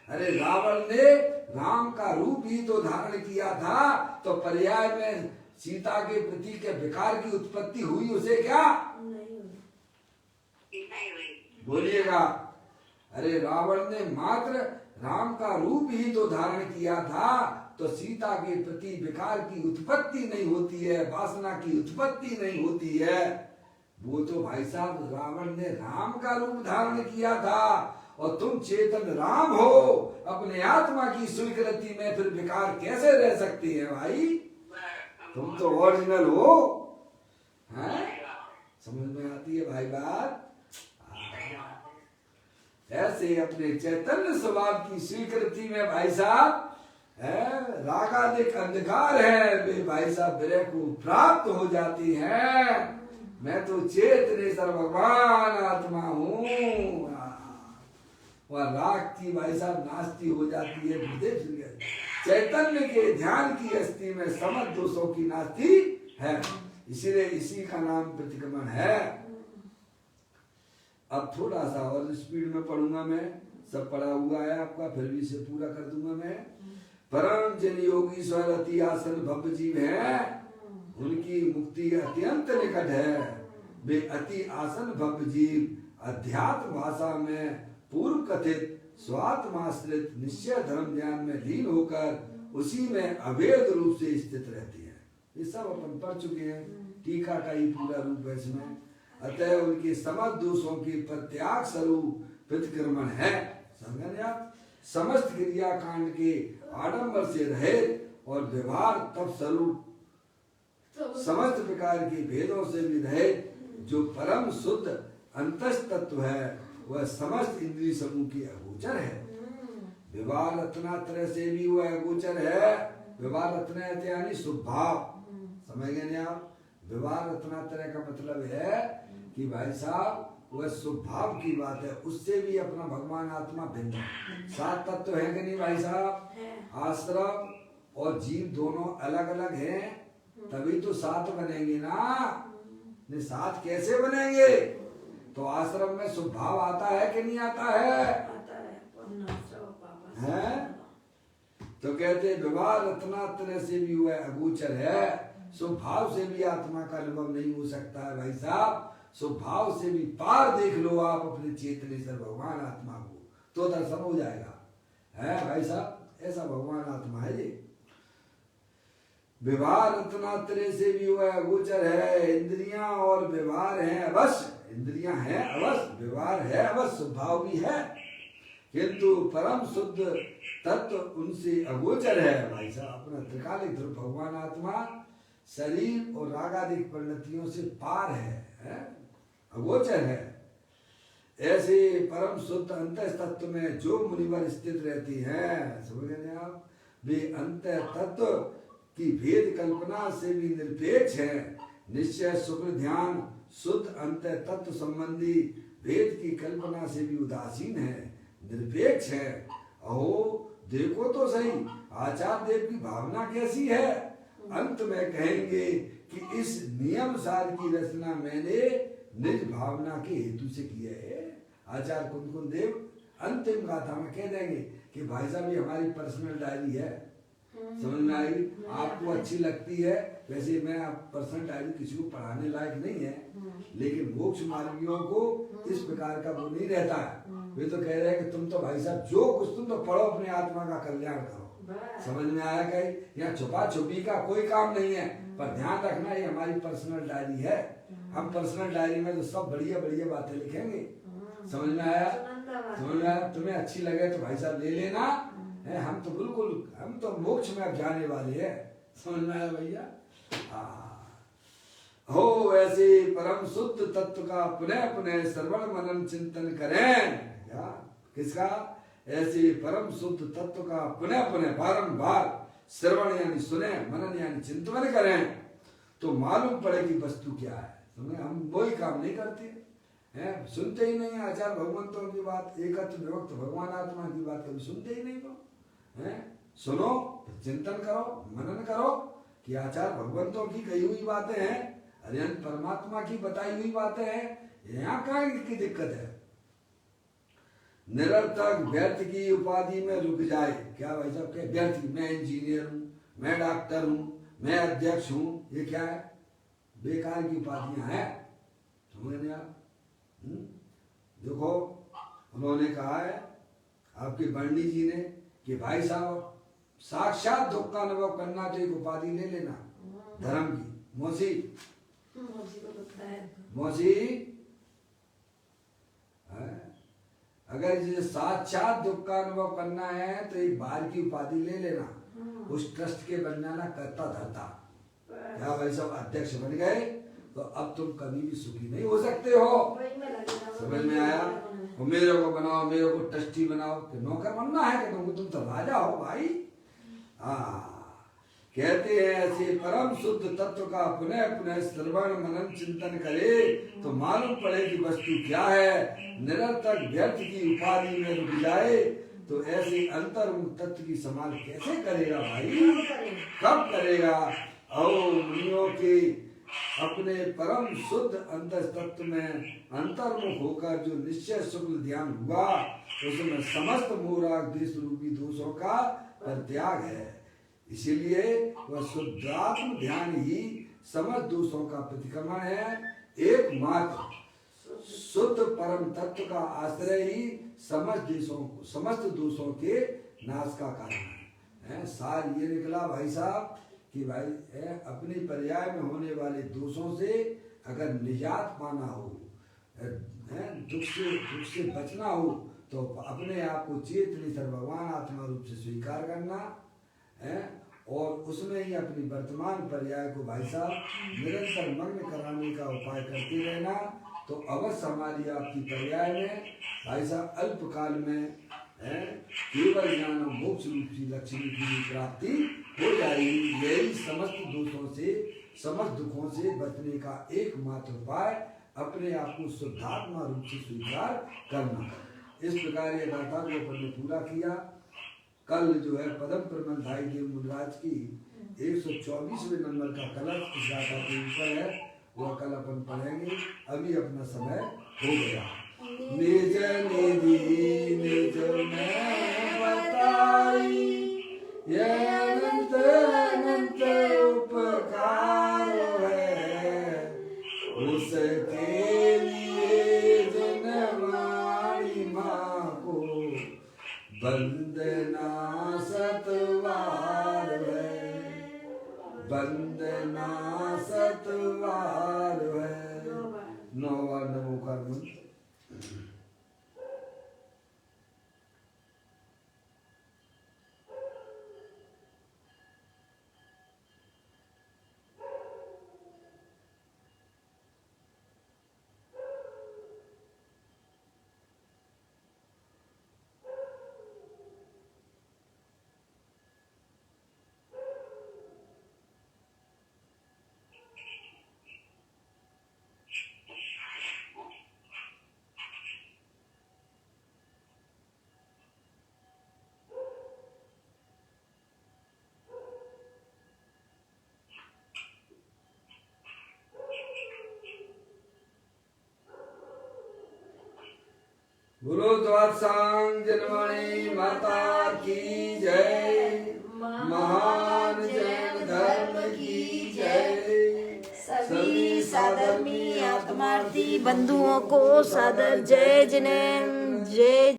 अरे रावण ने राम का रूप ही तो धारण किया था, तो पर्याय में सीता के प्रति के विकार की उत्पत्ति हुई, उसे क्या बोलिएगा? अरे रावण ने मात्र राम का रूप ही तो धारण किया था, तो सीता के प्रति विकार की उत्पत्ति नहीं होती है, वासना की उत्पत्ति नहीं होती है। वो तो भाई साहब रावण ने राम का रूप धारण किया था, और तुम चेतन राम हो, अपने आत्मा की स्वीकृति में फिर विकार कैसे रह सकती है भाई? तुम तो ओरिजिनल हो। हैं? समझ में आती है भाई बात? ऐसे अपने चैतन्य स्वभाव की स्वीकृति में भाई साहब रागादिक अंधकार है, वे भाई साहब विरह को प्राप्त हो जाती हैं। मैं तो चेतनेश्वर भगवान आत्मा हूँ। वह राग की भाई साहब नास्ती हो जाती है। चैतन्य के ध्यान की अस्थि में समस्त दोषों की नास्ती है। इसीलिए इसी का नाम प्रतिक्रमण है। अब थोड़ा सा और स्पीड में पढ़ूंगा मैं, सब पढ़ा हुआ है आपका, फिर भी इसे पूरा कर दूंगा मैं। परम जन योगी स्वर अति आसन भव्य जीव है, उनकी मुक्ति अत्यंत निकट है। वे अति आसन भव्य जीव अध्यात्म भाषा में पूर्व कथित स्वात्माश्रित निश्चय धर्म ज्ञान में लीन होकर उसी में अभेद रूप से स्थित रहती है। ये सब अपन पढ़ चुके हैं, टीका का ही पूरा रूप है इसमें। अतः उनके समस्त दोषों के प्रत्याग स्वरूप प्रतिक्रमण है। समझे आप? समस्त क्रिया कांड के आडंबर से रहित और व्यवहार तब स्वरूप समस्त प्रकार के भेदों से भी रहित जो परम शुद्ध अंतस तत्व है, वह समस्त इंद्रिय समूह की अगोचर है। व्यवहार रत्नात्रय से भी वह अगोचर है। व्यवहार रत्नात्रय यानी स्वभाव, समझ गए ना आप? व्यवहार रत्नात्रय का मतलब है कि भाई साहब वह स्वभाव की बात है, उससे भी अपना भगवान आत्मा भिन्न है। सात तत्व है कि नहीं भाई साहब? आश्रम और जीव दोनों अलग अलग हैं, तभी तो सात बनेंगे ना। नहीं सात कैसे बनेंगे? तो आश्रम में स्वभाव आता है कि नहीं आता है? हैं? तो कहते व्यवहार रत्नात्रय से भी वह अगोचर है। स्वभाव से भी आत्मा का अनुभव नहीं हो सकता है भाई साहब। स्वभाव से भी पार देख लो आप अपने चेतनेश्वर भगवान आत्मा को, तो दर्शन हो जाएगा। है भाई साहब, ऐसा भगवान आत्मा है ये। व्यवहार रत्नात्रय से भी वह अगोचर है। इंद्रियां और व्यवहार है अवश्य, इंद्रियां हैं अवश्य, व्यवहार है अवश्य, स्वभाव भी है, किंतु परम शुद्ध तत्व उनसे अगोचर है भाई साहब। अपना त्रिकालिक ध्रुव भगवान आत्मा शरीर और रागादिक परिणतियों से पार है, अगोचर है। ऐसे परम शुद्ध अंत तत्व में जो मुनिवर स्थित रहती हैं, समझ गए आप, वे अंत तत्व की भेद कल्पना से भी निरपेक्ष है। निश्चय शुक्र ध्यान शुद्ध अंत तत्व संबंधी भेद की कल्पना से भी उदासीन है, निरपेक्ष है। अहो देखो तो सही आचार्य देव की भावना कैसी है। अंत में कहेंगे कि इस नियम सार की रचना मैंने निज भावना के हेतु से किया है। आचार्य कुंदकुन देव अंतिम गाथा में कह देंगे कि भाई साहब ये हमारी पर्सनल डायरी है, समझ में आएगी, आपको अच्छी लगती है। वैसे मैं आप पर्सनल डायरी किसी को पढ़ाने लायक नहीं है, लेकिन मोक्ष मार्गियों को इस प्रकार का वो नहीं रहता है। वे तो कह रहे हैं कि तुम तो भाई साहब जो कुछ तुम तो पढ़ो, अपने आत्मा का कल्याण करो। समझ में आया कहीं? यहाँ छुपा छुपी का कोई काम नहीं है, पर ध्यान रखना ये हमारी पर्सनल डायरी है। हम पर्सनल डायरी में तो सब बढ़िया बढ़िया बातें लिखेंगे। समझ में आया? समझ में आया? तुम्हें अच्छी लगे तो भाई साहब ले लेना है। हम तो बिल्कुल हम तो मोक्ष में अब जाने वाले हैं। समझ में आया भैया? हो ऐसे परम शुद्ध तत्व का पुनः पुनः श्रवण मनन चिंतन करें। क्या किसका? ऐसे परम शुद्ध तत्व का पुनः पुनः बारंबार श्रवण यानी सुने, मनन यानी चिंतन करें तो मालूम पड़े कि वस्तु क्या है। हम वही काम नहीं करते हैं, सुनते ही नहीं आचार्य भगवंतों की बात, एकत्र विभक्त भगवान आत्मा की बात कभी सुनते ही नहीं तो हैं। सुनो, चिंतन करो, मनन करो कि आचार्य भगवंतों की कही हुई बातें हैं, अरिहंत परमात्मा की बताई हुई बातें हैं। यहाँ कहाँ की दिक्कत है? निरर्थक व्यर्थ की उपाधि में रुक जाए। क्या भाई साहब के व्यर्थ की, मैं इंजीनियर हूँ, मैं डॉक्टर हूँ, मैं अध्यक्ष हूँ, ये क्या है? बेकार की उपाधियां हैं। समझ आप? देखो उन्होंने कहा है आपके बंडी जी ने कि भाई साहब साक्षात दुख का अनुभव करना तो एक उपाधि ले लेना धर्म की। मौसी मौसी अगर जिसे साक्षात दुख का अनुभव करना है तो एक बाहर की उपाधि ले लेना, उस ट्रस्ट के बन जाना करता धरता। क्या भाई साहब अध्यक्ष बन गए तो अब तुम कभी भी सुखी नहीं हो सकते हो। समझ में आया? और मेरे को बनाओ, मेरे को ट्रस्टी बनाओ, कि नौकर बनना है कि तुम तो राजा हो भाई। कहते हैं ऐसे परम शुद्ध तत्व का पुनः पुनः श्रवण मनन चिंतन करे तो मालूम पड़े कि वस्तु क्या है। निरंतर व्यर्थ की उपाधि में रुक जाए तो ऐसे अंतर्मुख तत्व की संभाल कैसे करेगा भाई? कब करेगा? और मुनियों के अपने परम शुद्ध अंतर तत्व में अंतर्मुख होकर जो निश्चय शुक्ल ध्यान हुआ उसमें समस्त मोहराग देश रूपी दोषों का परित्याग है। इसीलिए वह शुद्धात्म ध्यान ही समस्त दोषों का प्रतिक्रमण है। एकमात्र शुद्ध परम तत्व का आश्रय ही समस्त दोषों के नाश का कारण है। सार ये निकला भाई साहब कि भाई अपने पर्याय में होने वाले दोषों से अगर निजात पाना हो, दुख से बचना हो तो अपने आप को चेतनी सर भगवान आत्मा रूप से स्वीकार करना है और उसमें ही अपनी वर्तमान पर्याय को भाई साहब निरंतर मग्न कराने का उपाय करते रहना। तो अवश्य हमारी आपकी पर्याय में भाई साहब अल्प काल में केवल ज्ञान मोक्ष रूपी लक्ष्मी की प्राप्ति हो जाएगी। यही समस्त दोषों से समस्त दुखों से बचने का एकमात्र उपाय अपने आप को शुद्धात्मा रूप से स्वीकार करना। इस प्रकार ये गाथा को अपन ने पूरा किया। कल जो है पदम प्रबंध भाई देव मुनराज की 124वें नंबर का कलश इस गाथा के ऊपर है, वह कल अपन पढ़ेंगे। अभी अपना समय हो गया। निज निधि निज में बताई यह अनंत अनंत उपकार है, उसके लिए जनवाणी माँ को वंदना सतवार है, वंदना सतवार है। 9 बार नमो का मंत्र। बोलो द्वादशांग जनवाणी माता की जय, महान जैन धर्म की जय। सभी साधर्मी आत्मार्थी बंधुओं को सादर जय जिनेन्द्र जय।